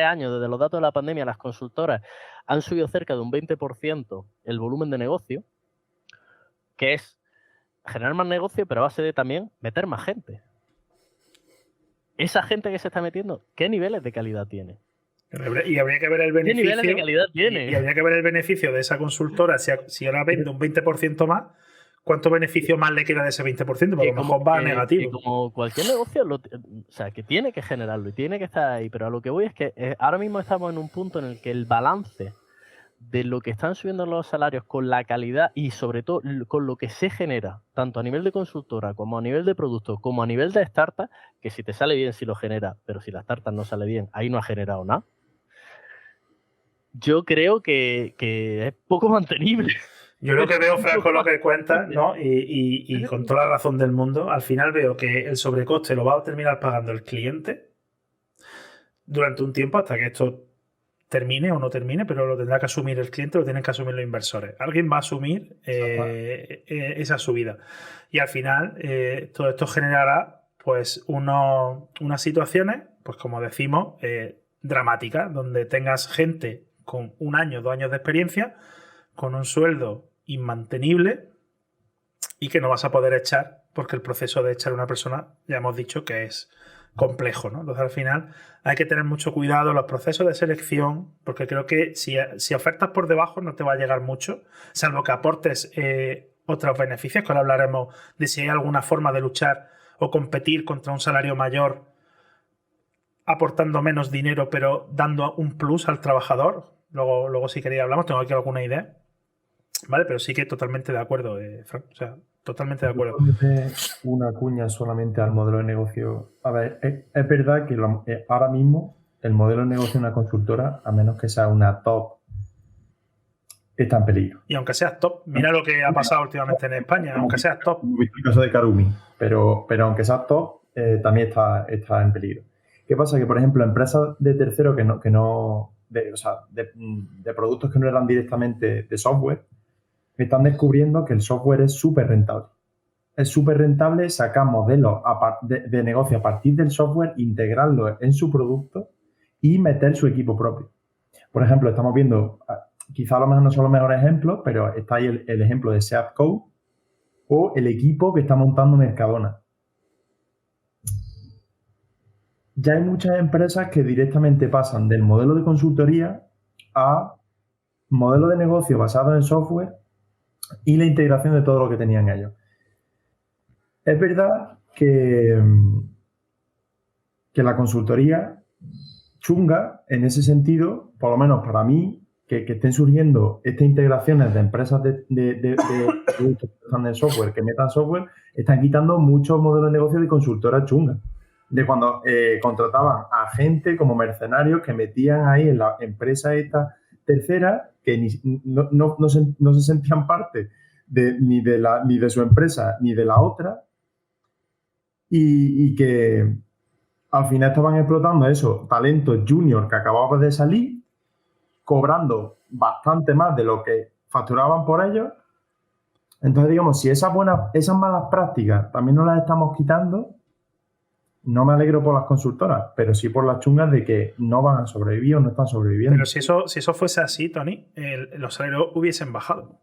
años, desde los datos de la pandemia, las consultoras han subido cerca de un 20% el volumen de negocio, que es generar más negocio, pero a base de también meter más gente. Esa gente que se está metiendo, ¿qué niveles de calidad tiene? Y habría que ver el beneficio. ¿Qué niveles de calidad tiene? Y habría que ver el beneficio de esa consultora. Si ahora vende un 20% más, ¿cuánto beneficio más le queda de ese 20%? Porque a lo mejor va a negativo. Como cualquier negocio, o sea, que tiene que generarlo y tiene que estar ahí. Pero a lo que voy es que ahora mismo estamos en un punto en el que el balance de lo que están subiendo los salarios con la calidad y sobre todo con lo que se genera, tanto a nivel de consultora como a nivel de producto, como a nivel de startup, que si te sale bien si lo genera, pero si la startup no sale bien, ahí no ha generado nada. Yo creo que es poco mantenible. Yo lo que veo, Franco, lo que cuentas, ¿no? Y con toda la razón del mundo, al final veo que el sobrecoste lo va a terminar pagando el cliente durante un tiempo hasta que esto termine o no termine, pero lo tendrá que asumir el cliente, lo tienen que asumir los inversores. Alguien va a asumir esa subida. Y al final todo esto generará pues unas situaciones, pues como decimos, dramáticas, donde tengas gente con 1 año, 2 años de experiencia, con un sueldo inmantenible y que no vas a poder echar, porque el proceso de echar a una persona, ya hemos dicho que es complejo, ¿no? Entonces al final hay que tener mucho cuidado en los procesos de selección, porque creo que si ofertas por debajo no te va a llegar mucho, salvo que aportes otros beneficios, que ahora hablaremos de si hay alguna forma de luchar o competir contra un salario mayor aportando menos dinero pero dando un plus al trabajador. Luego si queréis hablamos, tengo aquí alguna idea, ¿vale? Pero sí que totalmente de acuerdo, Frank, o sea, totalmente de acuerdo. Una cuña solamente al modelo de negocio. A ver, es verdad que ahora mismo el modelo de negocio de una consultora, a menos que sea una top, está en peligro. Y aunque seas top, mira lo que ha pasado últimamente en España, aunque seas top. El caso de Karumi, pero aunque seas top, también está en peligro. ¿Qué pasa? Que, por ejemplo, empresas de terceros de productos que no eran directamente de software, están descubriendo que el software es súper rentable. Es súper rentable sacar modelos de negocio a partir del software, integrarlo en su producto y meter su equipo propio. Por ejemplo, estamos viendo, quizá a lo mejor no son los mejores ejemplos, pero está ahí el ejemplo de SeatCode o el equipo que está montando Mercadona. Ya hay muchas empresas que directamente pasan del modelo de consultoría a modelo de negocio basado en software y la integración de todo lo que tenían ellos. Es verdad que la consultoría chunga, en ese sentido, por lo menos para mí, que estén surgiendo estas integraciones de empresas de productos que están en software, que metan software, están quitando muchos modelos de negocio de consultoras chungas. De cuando contrataban a gente como mercenarios que metían ahí en la empresa esta tercera, que no se sentían parte ni de su empresa ni de la otra, y que al final estaban explotando eso, talentos junior que acababan de salir, cobrando bastante más de lo que facturaban por ellos. Entonces, digamos, si esas malas prácticas también no las estamos quitando, no me alegro por las consultoras, pero sí por las chungas de que no van a sobrevivir o no están sobreviviendo. Pero si eso fuese así, Tony, los salarios hubiesen bajado,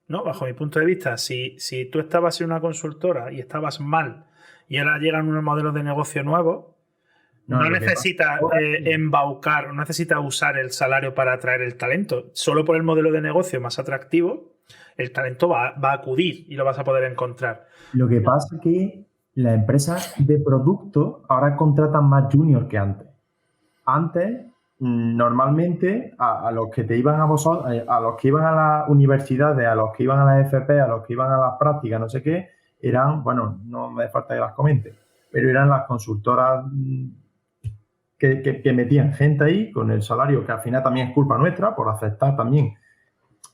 ¿no? Bajo mi punto de vista, si tú estabas en una consultora y estabas mal y ahora llegan unos modelos de negocio nuevos, no necesitas embaucar, no necesitas usar el salario para atraer el talento. Solo por el modelo de negocio más atractivo, el talento va a acudir y lo vas a poder encontrar. Lo que pasa es que las empresas de producto ahora contratan más juniors que antes. Antes, normalmente, a los que te iban a los que iban a las universidades, a los que iban a la FP, a los que iban a las prácticas, no sé qué, eran, bueno, no me hace falta que las comente, pero eran las consultoras que metían gente ahí con el salario, que al final también es culpa nuestra por aceptar también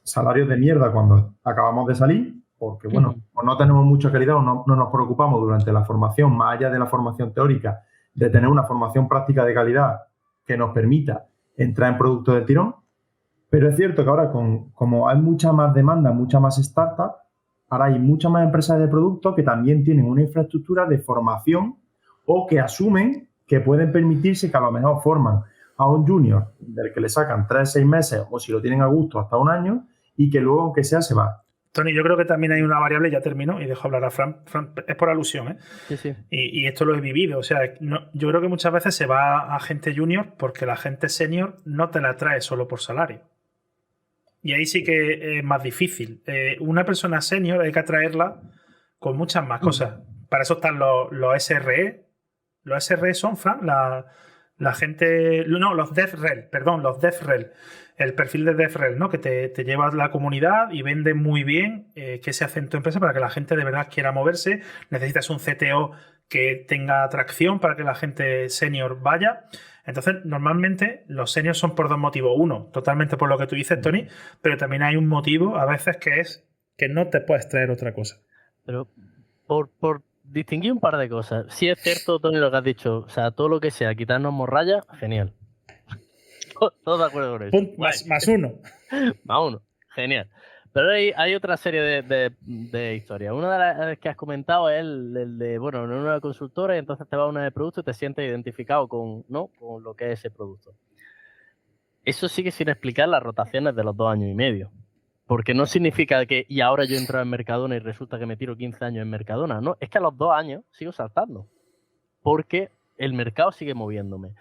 salarios de mierda cuando acabamos de salir, porque, bueno, pues no tenemos mucha calidad o no nos preocupamos durante la formación, más allá de la formación teórica, de tener una formación práctica de calidad que nos permita entrar en productos del tirón. Pero es cierto que ahora, como hay mucha más demanda, mucha más startup, ahora hay muchas más empresas de producto que también tienen una infraestructura de formación o que asumen que pueden permitirse que a lo mejor forman a un junior del que le sacan 3, 6 meses o si lo tienen a gusto hasta un año y que luego, aunque sea, se va. Tony, yo creo que también hay una variable, ya termino y dejo hablar a Fran. Fran, es por alusión, ¿eh? Sí, sí. Y esto lo he vivido. O sea, yo creo que muchas veces se va a gente junior porque la gente senior no te la trae solo por salario. Y ahí sí que es más difícil. Una persona senior hay que atraerla con muchas más cosas. Para eso están los SRE. Los SRE son, Fran, la gente... No, los DevRel, perdón, los DevRel. El perfil de DevRel, ¿no? Que te llevas la comunidad y vende muy bien qué se hace en tu empresa para que la gente de verdad quiera moverse. Necesitas un CTO que tenga atracción para que la gente senior vaya. Entonces, normalmente los seniors son por dos motivos. Uno, totalmente por lo que tú dices, Tony, pero también hay un motivo a veces que es que no te puedes traer otra cosa. Pero por distinguir un par de cosas. Sí es cierto, Tony, lo que has dicho. O sea, todo lo que sea quitarnos morralla, genial. Todo de acuerdo con eso. Más uno. Más uno. Genial. Pero hay otra serie de historias. Una de las que has comentado es el de, bueno, en una consultora y entonces te vas a una de producto y te sientes identificado con lo que es ese producto. Eso sigue sin explicar las rotaciones de los 2 años y medio. Porque no significa que, y ahora yo entro en Mercadona y resulta que me tiro 15 años en Mercadona. No, es que a los 2 años sigo saltando. Porque el mercado sigue moviéndome.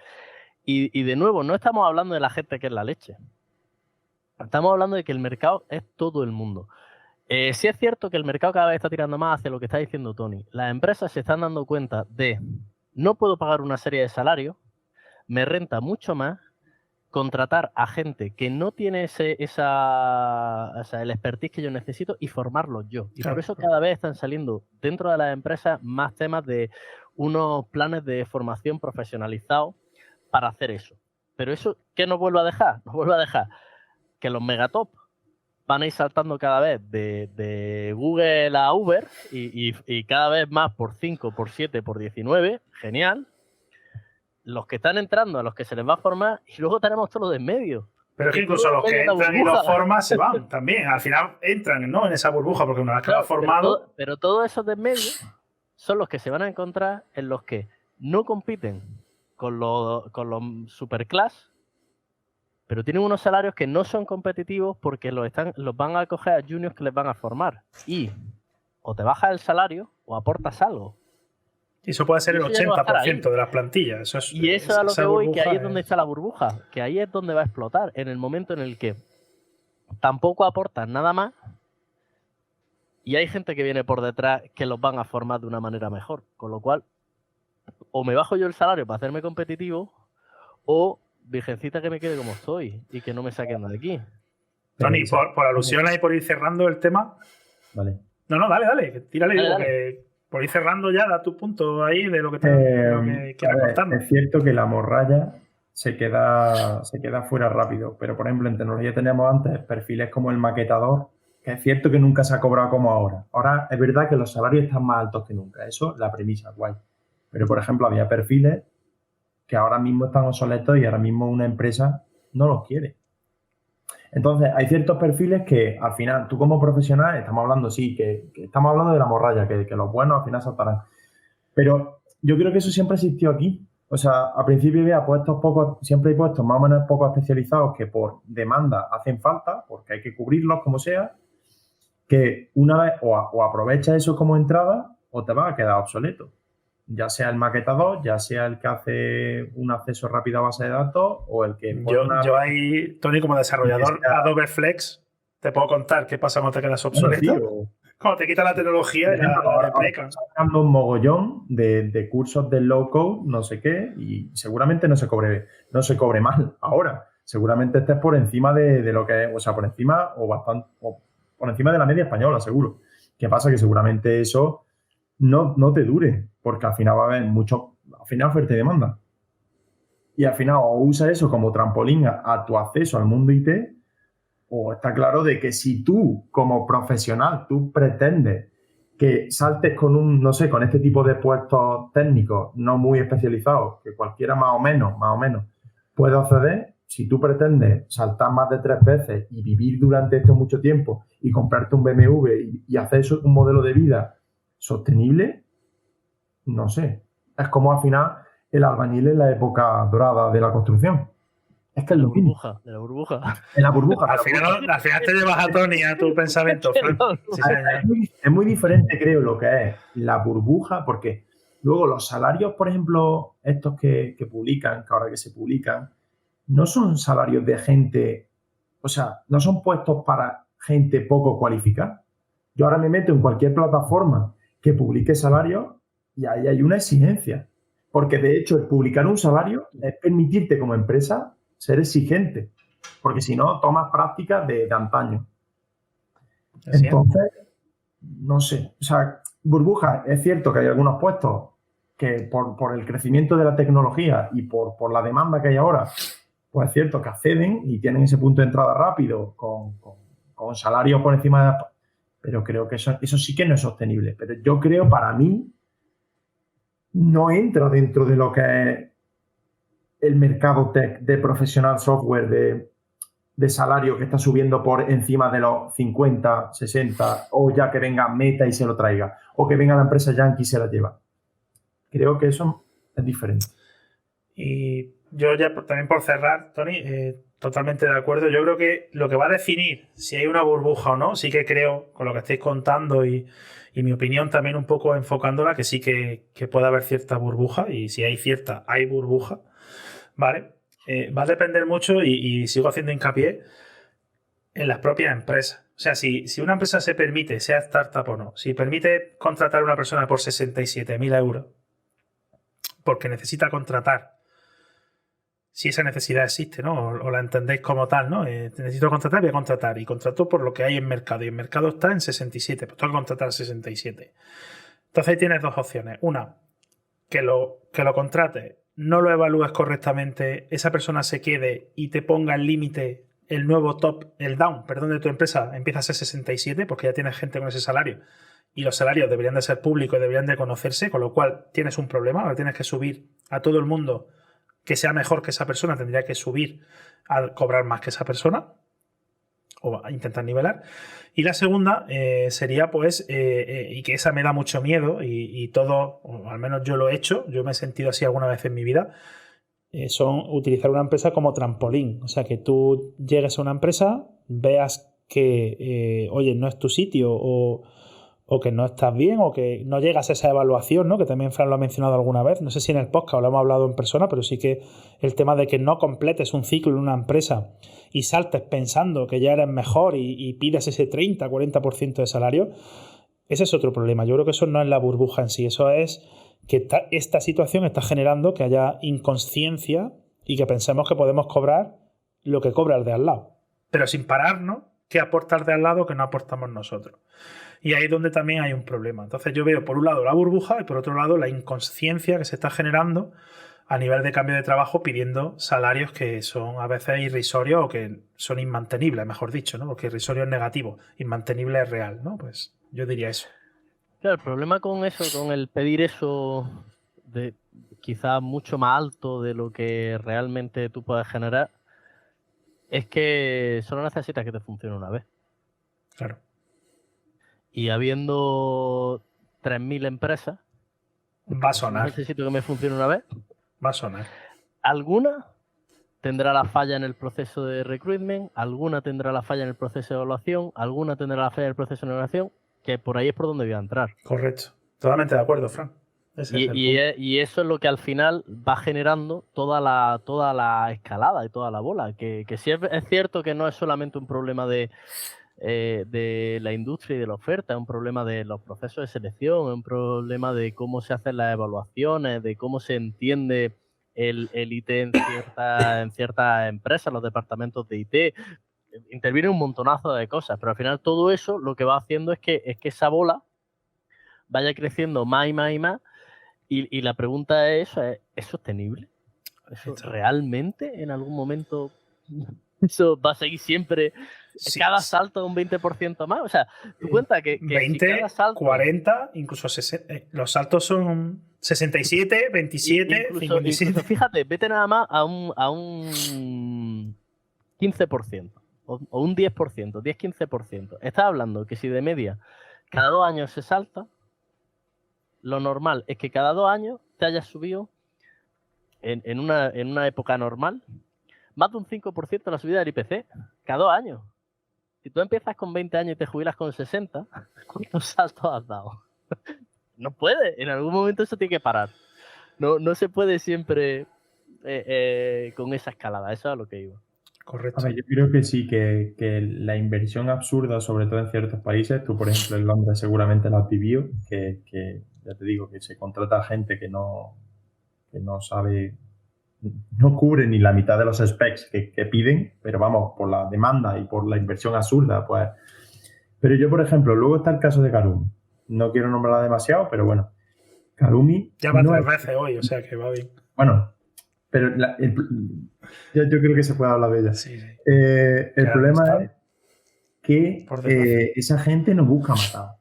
Y de nuevo, no estamos hablando de la gente que es la leche. Estamos hablando de que el mercado es todo el mundo. Sí es cierto que el mercado cada vez está tirando más hacia lo que está diciendo Tony. Las empresas se están dando cuenta de no puedo pagar una serie de salarios, me renta mucho más contratar a gente que no tiene el expertise que yo necesito y formarlos yo. Y por eso cada vez están saliendo dentro de las empresas más temas de unos planes de formación profesionalizados para hacer eso. Pero eso, ¿qué nos vuelve a dejar? Nos vuelve a dejar que los megatop van a ir saltando cada vez de Google a Uber y cada vez más por 5, por 7, por 19. Genial. Los que están entrando, a los que se les va a formar, y luego tenemos todo lo de en medio. Pero es que incluso los que entran y los forman se van también. Al final entran, ¿no?, en esa burbuja, porque una vez que lo has formado... Pero todos esos de en medio son los que se van a encontrar en los que no compiten con los superclass, pero tienen unos salarios que no son competitivos porque los van a coger a juniors que les van a formar. Y o te bajas el salario o aportas algo. Y eso puede ser el 80% de las plantillas. Eso es a lo que voy, que ahí es donde está la burbuja, que ahí es donde va a explotar, en el momento en el que tampoco aportas nada más y hay gente que viene por detrás que los van a formar de una manera mejor. Con lo cual, o me bajo yo el salario para hacerme competitivo o virgencita que me quede como estoy y que no me saquen de aquí. Tony, por alusión ahí, por ir cerrando el tema... Vale. No, dale, tírale. Dale. Por ir cerrando ya, da tu punto ahí de lo que quieras contando. Es cierto que la morralla se queda fuera rápido, pero por ejemplo en tecnología teníamos antes perfiles como el maquetador, que es cierto que nunca se ha cobrado como ahora. Ahora es verdad que los salarios están más altos que nunca, eso es la premisa, guay. Pero por ejemplo había perfiles que ahora mismo están obsoletos y ahora mismo una empresa no los quiere. Entonces, hay ciertos perfiles que al final, tú como profesional, estamos hablando, sí, que estamos hablando de la morralla, que los buenos al final saltarán. Pero yo creo que eso siempre existió aquí. O sea, al principio había puestos pocos, siempre hay puestos más o menos poco especializados que por demanda hacen falta, porque hay que cubrirlos como sea, que una vez o aprovecha eso como entrada o te va a quedar obsoleto. Ya sea el maquetador, ya sea el que hace un acceso rápido a base de datos o el que pone yo ahí, Tony, como desarrollador Adobe Flex, te puedo contar qué pasa cuando te quedas obsoleto. Cuando te quita la tecnología y la deprecan. Sacando un mogollón de cursos de low code, no sé qué, y seguramente no se cobre mal ahora. Seguramente estés por encima de lo que es, o sea, por encima o bastante, o por encima de la media española, seguro. ¿Qué pasa? Que seguramente eso no te dure, porque al final va a haber al final oferta y demanda. Y al final o usa eso como trampolín a tu acceso al mundo IT, o está claro de que si tú, como profesional, tú pretendes que saltes con no sé, con este tipo de puestos técnicos no muy especializados, que cualquiera más o menos, puede acceder, si tú pretendes saltar más de 3 veces y vivir durante esto mucho tiempo y comprarte un BMW y hacer eso un modelo de vida sostenible, no sé. Es como al final el albañil en la época dorada de la construcción. Es que es lo mismo. De la burbuja. En la burbuja. Al final te llevas a Tony a tu pensamiento, Frank. Sí, es muy diferente, creo, lo que es la burbuja, porque luego los salarios, por ejemplo, estos que publican, que ahora que se publican, no son salarios de gente, o sea, no son puestos para gente poco cualificada. Yo ahora me meto en cualquier plataforma que publique salarios y ahí hay una exigencia. Porque, de hecho, el publicar un salario es permitirte como empresa ser exigente, porque si no, tomas prácticas de antaño. Entonces, no sé, o sea, burbuja, es cierto que hay algunos puestos que por el crecimiento de la tecnología y por la demanda que hay ahora, pues es cierto que acceden y tienen ese punto de entrada rápido con salarios por encima de... Pero creo que eso sí que no es sostenible. Pero yo creo, para mí, no entra dentro de lo que es el mercado tech de profesional software, de salario que está subiendo por encima de los 50, 60, o ya que venga Meta y se lo traiga, o que venga la empresa Yankee y se la lleva. Creo que eso es diferente. Y yo ya también por cerrar, Tony, totalmente de acuerdo. Yo creo que lo que va a definir si hay una burbuja o no, sí que creo, con lo que estáis contando y mi opinión también un poco enfocándola, que sí que puede haber cierta burbuja, y si hay cierta, hay burbuja, ¿vale? Va a depender mucho, y sigo haciendo hincapié, en las propias empresas. O sea, si una empresa se permite, sea startup o no, si permite contratar a una persona por 67.000 euros, porque necesita contratar, si esa necesidad existe, ¿no? O la entendéis como tal, ¿no? Necesito contratar, voy a contratar. Y contrato por lo que hay en mercado. Y el mercado está en 67. Pues tengo que contratar 67. Entonces ahí tienes dos opciones. Una, que lo contrates, no lo evalúes correctamente, esa persona se quede y te ponga el límite, el nuevo top, el down, perdón, de tu empresa, empieza a ser 67, porque ya tienes gente con ese salario. Y los salarios deberían de ser públicos y deberían de conocerse, con lo cual tienes un problema. Ahora tienes que subir a todo el mundo que sea mejor que esa persona, tendría que subir a cobrar más que esa persona o a intentar nivelar. Y la segunda sería, pues, y que esa me da mucho miedo y todo, o al menos yo lo he hecho, yo me he sentido así alguna vez en mi vida, son utilizar una empresa como trampolín. O sea, que tú llegues a una empresa, veas que, oye, no es tu sitio o que no estás bien o que no llegas a esa evaluación, ¿no? Que también Fran lo ha mencionado alguna vez, no sé si en el podcast o lo hemos hablado en persona, pero sí que el tema de que no completes un ciclo en una empresa y saltes pensando que ya eres mejor y pides ese 30-40% de salario, ese es otro problema. Yo creo que eso no es la burbuja en sí, eso es que esta situación está generando que haya inconsciencia y que pensemos que podemos cobrar lo que cobra el de al lado, pero sin pararnos qué aporta el de al lado que no aportamos nosotros. Y ahí es donde también hay un problema. Entonces yo veo por un lado la burbuja y por otro lado la inconsciencia que se está generando a nivel de cambio de trabajo pidiendo salarios que son a veces irrisorios o que son inmantenibles, mejor dicho, ¿no? Porque irrisorio es negativo, inmantenible es real, ¿no? Pues yo diría eso. Claro, el problema con eso, con el pedir eso de quizás mucho más alto de lo que realmente tú puedes generar, es que solo necesitas que te funcione una vez. Claro. Y habiendo 3.000 empresas, Va a sonar. Necesito que me funcione una vez. Va a sonar. Alguna tendrá la falla en el proceso de recruitment, alguna tendrá la falla en el proceso de evaluación, alguna tendrá la falla en el proceso de evaluación, que por ahí es por donde voy a entrar. Correcto. Totalmente de acuerdo, Fran. Y eso es lo que al final va generando toda la escalada y toda la bola. Que sí es cierto que no es solamente un problema de la industria y de la oferta, es un problema de los procesos de selección, es un problema de cómo se hacen las evaluaciones, de cómo se entiende el IT en ciertas empresas, los departamentos de IT. Interviene un montonazo de cosas, pero al final todo eso lo que va haciendo es que esa bola vaya creciendo más y más y más. Y la pregunta es sostenible? ¿Eso realmente en algún momento eso va a seguir siempre cada salto un 20% más? O sea, tú cuenta que 20, si cada salto, 40, incluso 60, los saltos son 67, 27, 57. Incluso, fíjate, vete nada más a un 15% o un 10%, 10-15%. Estás hablando que si de media cada 2 años se salta, lo normal es que cada 2 años te hayas subido en una época normal más de un 5% de la subida del IPC. Cada 2 años. Si tú empiezas con 20 años y te jubilas con 60, ¿cuántos saltos has dado? No puede. En algún momento eso tiene que parar. No se puede siempre con esa escalada. Eso es a lo que iba. Correcto. A ver, yo creo que sí, que la inversión absurda, sobre todo en ciertos países, tú por ejemplo en Londres seguramente la has vivido, que ya te digo que se contrata gente que no sabe, no cubre ni la mitad de los specs que piden, pero vamos, por la demanda y por la inversión absurda, pues. Pero yo, por ejemplo, luego está el caso de Karumi. No quiero nombrarla demasiado, pero bueno, Karumi... Ya va 3 veces hoy, o sea que va bien. Bueno, pero yo creo que se puede hablar de ella. Sí. El problema es que esa gente no busca matar.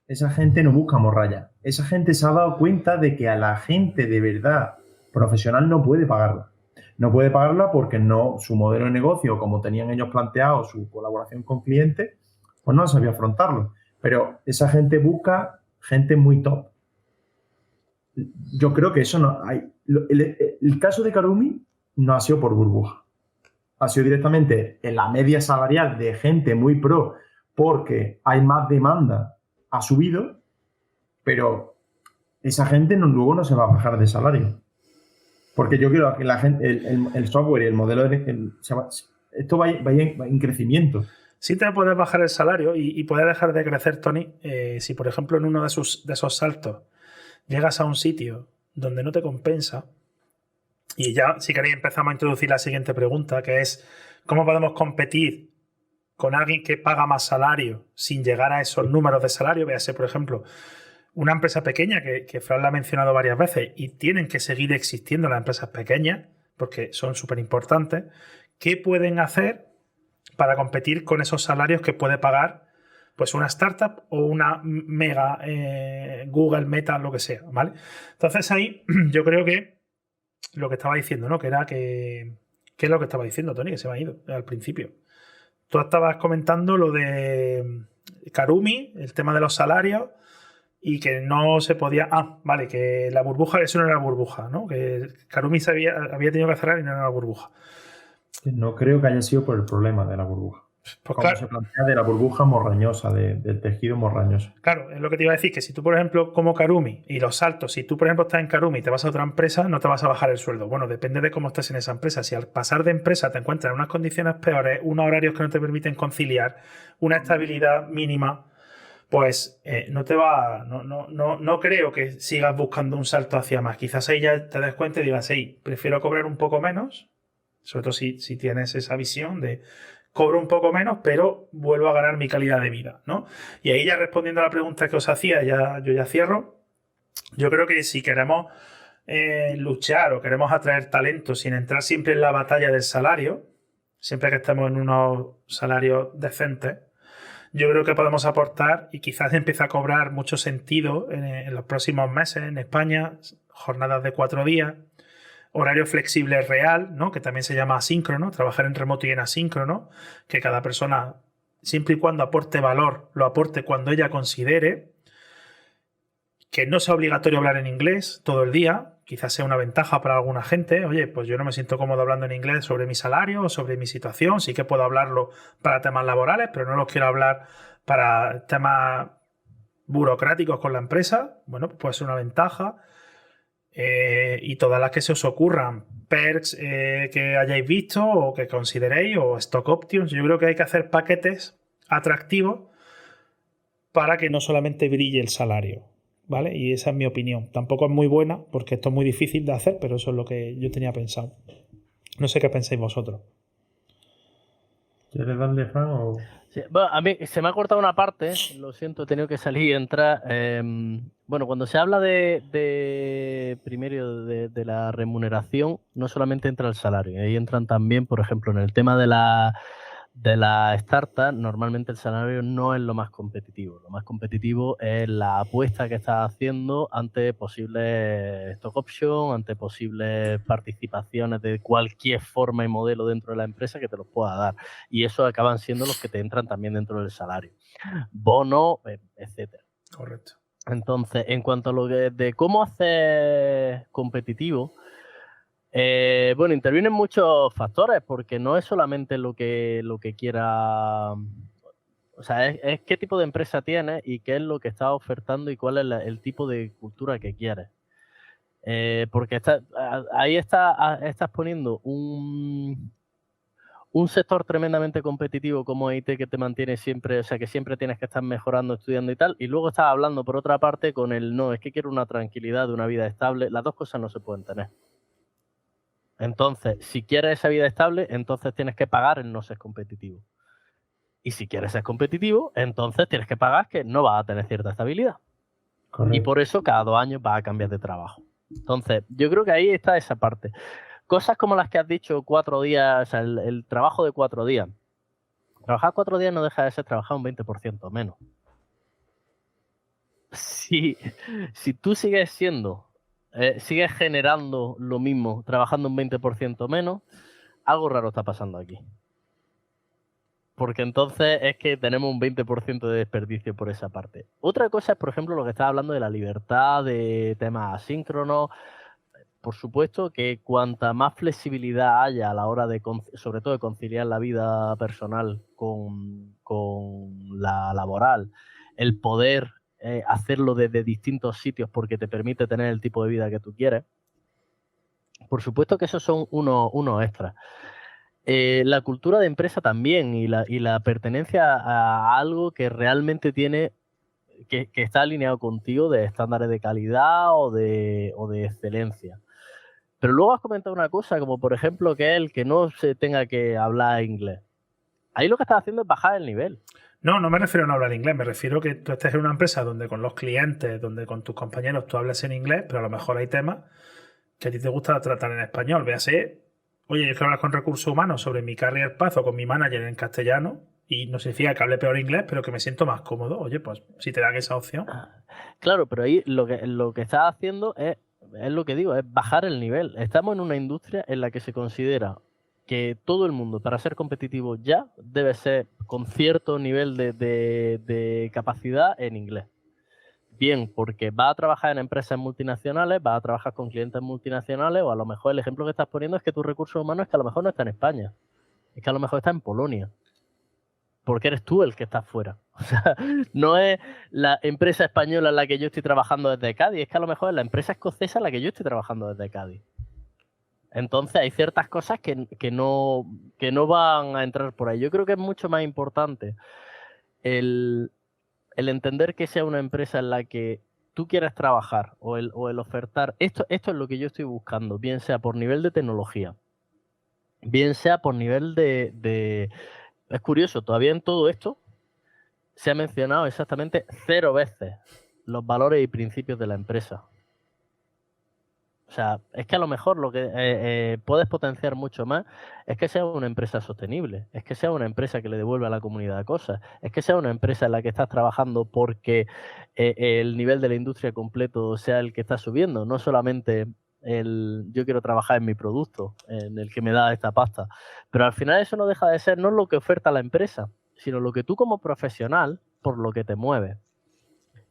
Esa gente no busca morralla. Esa gente se ha dado cuenta de que a la gente de verdad profesional no puede pagarla. No puede pagarla porque su modelo de negocio, como tenían ellos planteado su colaboración con clientes, pues no sabía afrontarlo. Pero esa gente busca gente muy top. Yo creo que eso no hay. El caso de Karumi no ha sido por burbuja. Ha sido directamente en la media salarial de gente muy pro porque hay más demanda, ha subido, pero esa gente luego no se va a bajar de salario. Porque yo creo que la gente, el software y el modelo, esto va en crecimiento. Sí te puedes bajar el salario y puedes dejar de crecer, Tony, si por ejemplo en uno de esos saltos llegas a un sitio donde no te compensa. Y ya, si queréis, empezamos a introducir la siguiente pregunta, que es ¿cómo podemos competir con alguien que paga más salario sin llegar a esos números de salario? Véase, por ejemplo, una empresa pequeña que Fran la ha mencionado varias veces y tienen que seguir existiendo las empresas pequeñas porque son súper importantes. ¿Qué pueden hacer para competir con esos salarios que puede pagar pues una startup o una mega Google, Meta, lo que sea, ¿vale? Entonces ahí yo creo que lo que estaba diciendo, ¿no? Que era ¿qué es lo que estaba diciendo, Tony? Que se me ha ido al principio. Tú estabas comentando lo de Karumi, el tema de los salarios y que no se podía... vale, que la burbuja, eso no era burbuja, ¿no? Que Karumi había tenido que cerrar y no era una burbuja. No creo que haya sido por el problema de la burbuja. Pues como se plantea de la burbuja morrañosa, del tejido morrañoso. Claro, es lo que te iba a decir, que si tú, por ejemplo, como Karumi y los saltos, si tú, por ejemplo, estás en Karumi y te vas a otra empresa, no te vas a bajar el sueldo. Bueno, depende de cómo estés en esa empresa. Si al pasar de empresa te encuentras en unas condiciones peores, unos horarios que no te permiten conciliar, una estabilidad mínima, pues no creo que sigas buscando un salto hacia más. Quizás ahí ya te des cuenta y digas, hey, prefiero cobrar un poco menos, sobre todo si tienes esa visión de cobro un poco menos, pero vuelvo a ganar mi calidad de vida, ¿no? Y ahí ya respondiendo a la pregunta que os hacía, yo ya cierro. Yo creo que si queremos luchar o queremos atraer talento sin entrar siempre en la batalla del salario, siempre que estemos en unos salarios decentes, yo creo que podemos aportar y quizás empiece a cobrar mucho sentido en los próximos meses en España, jornadas de 4 días, horario flexible real, ¿no? Que también se llama asíncrono, trabajar en remoto y en asíncrono, que cada persona, siempre y cuando aporte valor, lo aporte cuando ella considere, que no sea obligatorio hablar en inglés todo el día. Quizás sea una ventaja para alguna gente. Oye, pues yo no me siento cómodo hablando en inglés sobre mi salario o sobre mi situación. Sí que puedo hablarlo para temas laborales, pero no los quiero hablar para temas burocráticos con la empresa. Bueno, pues puede ser una ventaja. Y todas las que se os ocurran, perks que hayáis visto o que consideréis, o stock options. Yo creo que hay que hacer paquetes atractivos para que no solamente brille el salario, ¿vale? Y esa es mi opinión. Tampoco es muy buena porque esto es muy difícil de hacer, pero eso es lo que yo tenía pensado. No sé qué pensáis vosotros. ¿Quieres darle, Fran? O... Sí, bueno, a mí se me ha cortado una parte, lo siento, he tenido que salir y entrar. Bueno, cuando se habla primero de la remuneración, no solamente entra el salario, ahí entran también, por ejemplo, en el tema de la startup, normalmente el salario no es lo más competitivo. Lo más competitivo es la apuesta que estás haciendo ante posibles stock options, ante posibles participaciones de cualquier forma y modelo dentro de la empresa que te los pueda dar. Y eso acaban siendo los que te entran también dentro del salario. Bono, etcétera. Correcto. Entonces, en cuanto a lo de cómo hacer competitivo, bueno, intervienen muchos factores porque no es solamente lo que quiera, o sea, es qué tipo de empresa tienes y qué es lo que estás ofertando y cuál es el tipo de cultura que quieres. Porque ahí estás poniendo un sector tremendamente competitivo como IT que te mantiene siempre, o sea, que siempre tienes que estar mejorando, estudiando y tal, y luego estás hablando por otra parte con no, es que quiero una tranquilidad de una vida estable. Las dos cosas no se pueden tener. Entonces, si quieres esa vida estable, entonces tienes que pagar el no ser competitivo. Y si quieres ser competitivo, entonces tienes que pagar que no vas a tener cierta estabilidad. Correcto. Y por eso cada 2 años vas a cambiar de trabajo. Entonces, yo creo que ahí está esa parte. Cosas como las que has dicho, 4 días, o sea, el trabajo de 4 días. Trabajar 4 días no deja de ser trabajar un 20% menos. Si tú sigues sigues generando lo mismo, trabajando un 20% menos, algo raro está pasando aquí. Porque entonces es que tenemos un 20% de desperdicio por esa parte. Otra cosa es, por ejemplo, lo que estaba hablando de la libertad, de temas asíncronos. Por supuesto que cuanta más flexibilidad haya a la hora sobre todo de conciliar la vida personal con la laboral, el poder hacerlo desde distintos sitios porque te permite tener el tipo de vida que tú quieres, por supuesto que esos son unos extras. La cultura de empresa también y la pertenencia a algo que realmente tiene, que está alineado contigo de estándares de calidad o de excelencia. Pero luego has comentado una cosa, como por ejemplo que el que no se tenga que hablar inglés. Ahí lo que estás haciendo es bajar el nivel. No me refiero a no hablar inglés, me refiero a que tú estés en una empresa donde con los clientes, donde con tus compañeros tú hables en inglés, pero a lo mejor hay temas que a ti te gusta tratar en español. Véase, oye, yo quiero hablar con recursos humanos sobre mi career path o con mi manager en castellano y no significa que hable peor inglés, pero que me siento más cómodo. Oye, pues si te dan esa opción. Claro, pero ahí lo que estás haciendo es lo que digo, es bajar el nivel. Estamos en una industria en la que se considera que todo el mundo, para ser competitivo ya, debe ser con cierto nivel de capacidad en inglés. Bien, porque va a trabajar en empresas multinacionales, va a trabajar con clientes multinacionales, o a lo mejor el ejemplo que estás poniendo es que tu recurso humano es que a lo mejor no está en España, es que a lo mejor está en Polonia. Porque eres tú el que estás fuera. O sea, no es la empresa española en la que yo estoy trabajando desde Cádiz, es que a lo mejor es la empresa escocesa en la que yo estoy trabajando desde Cádiz. Entonces hay ciertas cosas que no van a entrar por ahí. Yo creo que es mucho más importante el entender que sea una empresa en la que tú quieras trabajar o el ofertar. Esto es lo que yo estoy buscando, bien sea por nivel de tecnología, bien sea por nivel de... Es curioso, todavía en todo esto se ha mencionado exactamente 0 veces los valores y principios de la empresa. O sea, es que a lo mejor lo que puedes potenciar mucho más es que sea una empresa sostenible, es que sea una empresa que le devuelva a la comunidad cosas, es que sea una empresa en la que estás trabajando porque el nivel de la industria completo sea el que está subiendo, no solamente yo quiero trabajar en mi producto, en el que me da esta pasta. Pero al final eso no deja de ser no lo que oferta la empresa, sino lo que tú como profesional, por lo que te mueves.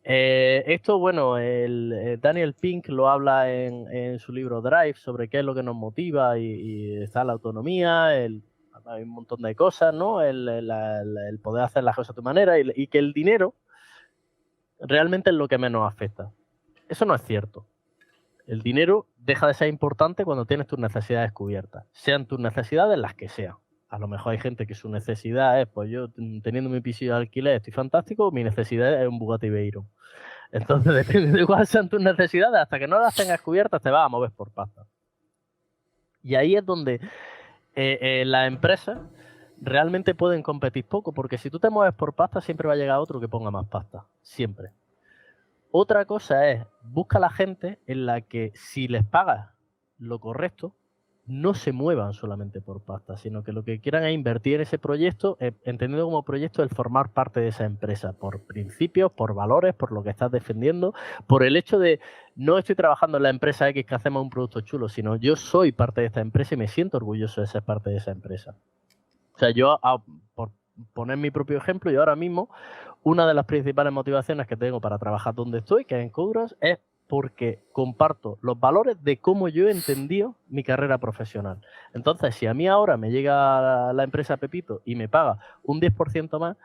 Esto, bueno, Daniel Pink lo habla en su libro Drive sobre qué es lo que nos motiva y está la autonomía, hay un montón de cosas, ¿no? El poder hacer las cosas a tu manera y que el dinero realmente es lo que menos afecta. Eso no es cierto. El dinero deja de ser importante cuando tienes tus necesidades cubiertas, sean tus necesidades las que sean. A lo mejor hay gente que su necesidad es, pues yo teniendo mi piso de alquiler estoy fantástico, mi necesidad es un Bugatti Veyron. Entonces, depende de cuáles sean tus necesidades, hasta que no las tengas cubiertas te vas a mover por pasta. Y ahí es donde las empresas realmente pueden competir poco, porque si tú te mueves por pasta siempre va a llegar otro que ponga más pasta, siempre. Otra cosa es, busca a la gente en la que si les pagas lo correcto, no se muevan solamente por pasta, sino que lo que quieran es invertir en ese proyecto, entendiendo como proyecto el formar parte de esa empresa, por principios, por valores, por lo que estás defendiendo, por el hecho de no estoy trabajando en la empresa X que hacemos un producto chulo, sino yo soy parte de esta empresa y me siento orgulloso de ser parte de esa empresa. O sea, yo, por poner mi propio ejemplo, yo ahora mismo, una de las principales motivaciones que tengo para trabajar donde estoy, que es en Codros, es porque comparto los valores de cómo yo he entendido mi carrera profesional. Entonces, si a mí ahora me llega la empresa Pepito y me paga un 10% más,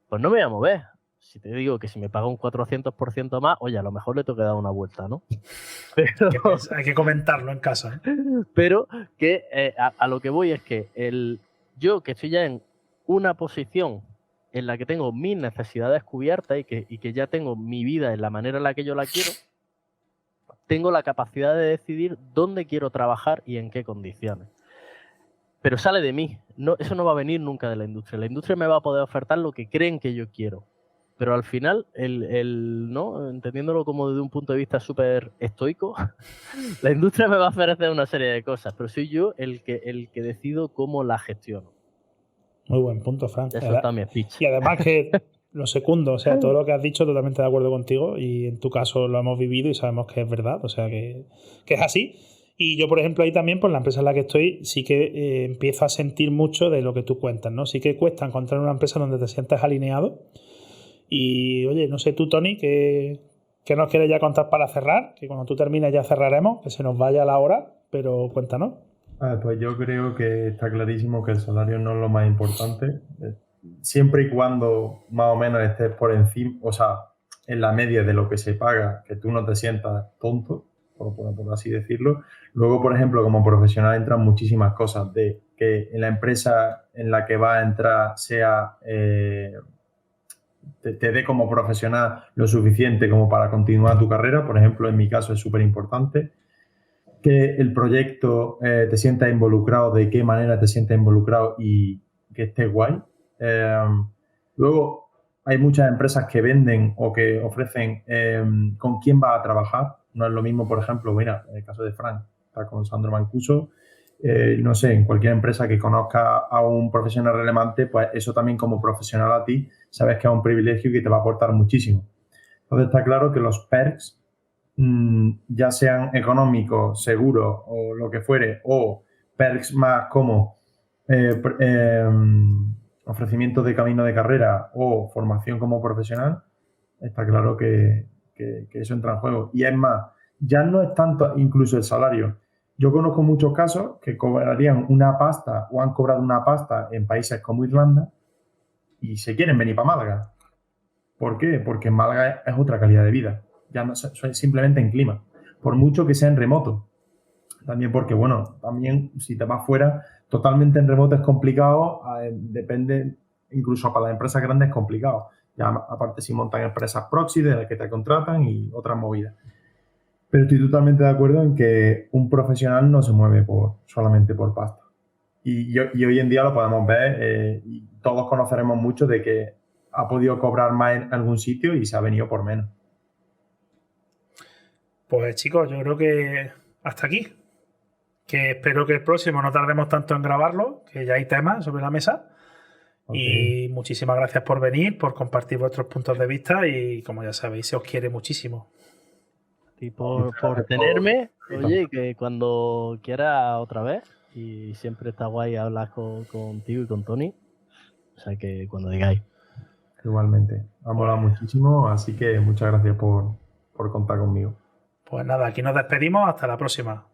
pues no me voy a mover. Si te digo que si me paga un 400% más, oye, a lo mejor le tengo que dar una vuelta, ¿no? Pero hay que comentarlo en casa. Pero que a lo que voy es que yo que estoy ya en una posición en la que tengo mis necesidades cubiertas y que ya tengo mi vida en la manera en la que yo la quiero, tengo la capacidad de decidir dónde quiero trabajar y en qué condiciones. Pero sale de mí. No, eso no va a venir nunca de la industria. La industria me va a poder ofertar lo que creen que yo quiero. Pero al final, ¿no? Entendiéndolo como desde un punto de vista súper estoico, la industria me va a ofrecer una serie de cosas, pero soy yo el que decido cómo la gestiono. Muy buen punto, Fran. Eso está mi speech. Y además que lo secundo, o sea, todo lo que has dicho totalmente de acuerdo contigo y en tu caso lo hemos vivido y sabemos que es verdad, o sea, que es así. Y yo, por ejemplo, ahí también, por la empresa en la que estoy, sí que empiezo a sentir mucho de lo que tú cuentas, ¿no? Sí que cuesta encontrar una empresa donde te sientas alineado. Y, oye, no sé tú, Tony, ¿qué nos quieres ya contar para cerrar? Que cuando tú termines ya cerraremos, que se nos vaya la hora, pero cuéntanos. Pues yo creo que está clarísimo que el salario no es lo más importante. Siempre y cuando más o menos estés por encima, o sea, en la media de lo que se paga, que tú no te sientas tonto, por así decirlo. Luego, por ejemplo, como profesional entran muchísimas cosas de que en la empresa en la que vas a entrar sea te dé como profesional lo suficiente como para continuar tu carrera. Por ejemplo, en mi caso es súper importante que el proyecto te sientas involucrado, de qué manera te sientas involucrado y que esté guay. Luego, hay muchas empresas que venden o que ofrecen con quién vas a trabajar. No es lo mismo, por ejemplo, mira, en el caso de Frank, está con Sandro Mancuso. No sé, en cualquier empresa que conozca a un profesional relevante, pues eso también como profesional a ti, sabes que es un privilegio y que te va a aportar muchísimo. Entonces está claro que los perks, ya sean económicos, seguros o lo que fuere, o perks más como ofrecimiento de camino de carrera o formación como profesional, está claro que eso entra en juego. Y es más, ya no es tanto incluso el salario. Yo conozco muchos casos que cobrarían una pasta o han cobrado una pasta en países como Irlanda y se quieren venir para Málaga. ¿Por qué? Porque en Málaga es otra calidad de vida. Ya no es simplemente en clima. Por mucho que sea en remoto. También porque, bueno, también si te vas fuera, totalmente en remoto es complicado. Depende, incluso para las empresas grandes es complicado. Ya aparte si montan empresas proxy de las que te contratan y otras movidas. Pero estoy totalmente de acuerdo en que un profesional no se mueve solamente por pasta. Y hoy en día lo podemos ver y todos conoceremos mucho de que ha podido cobrar más en algún sitio y se ha venido por menos. Pues chicos, yo creo que hasta aquí. Que espero que el próximo no tardemos tanto en grabarlo, que ya hay temas sobre la mesa. Okay. Y muchísimas gracias por venir, por compartir vuestros puntos de vista y como ya sabéis, se os quiere muchísimo. Y por tenerme, oye, que cuando quieras otra vez, y siempre está guay hablar contigo y con Tony, o sea que cuando digáis. Igualmente. Ha molado muchísimo, así que muchas gracias por contar conmigo. Pues nada, aquí nos despedimos. Hasta la próxima.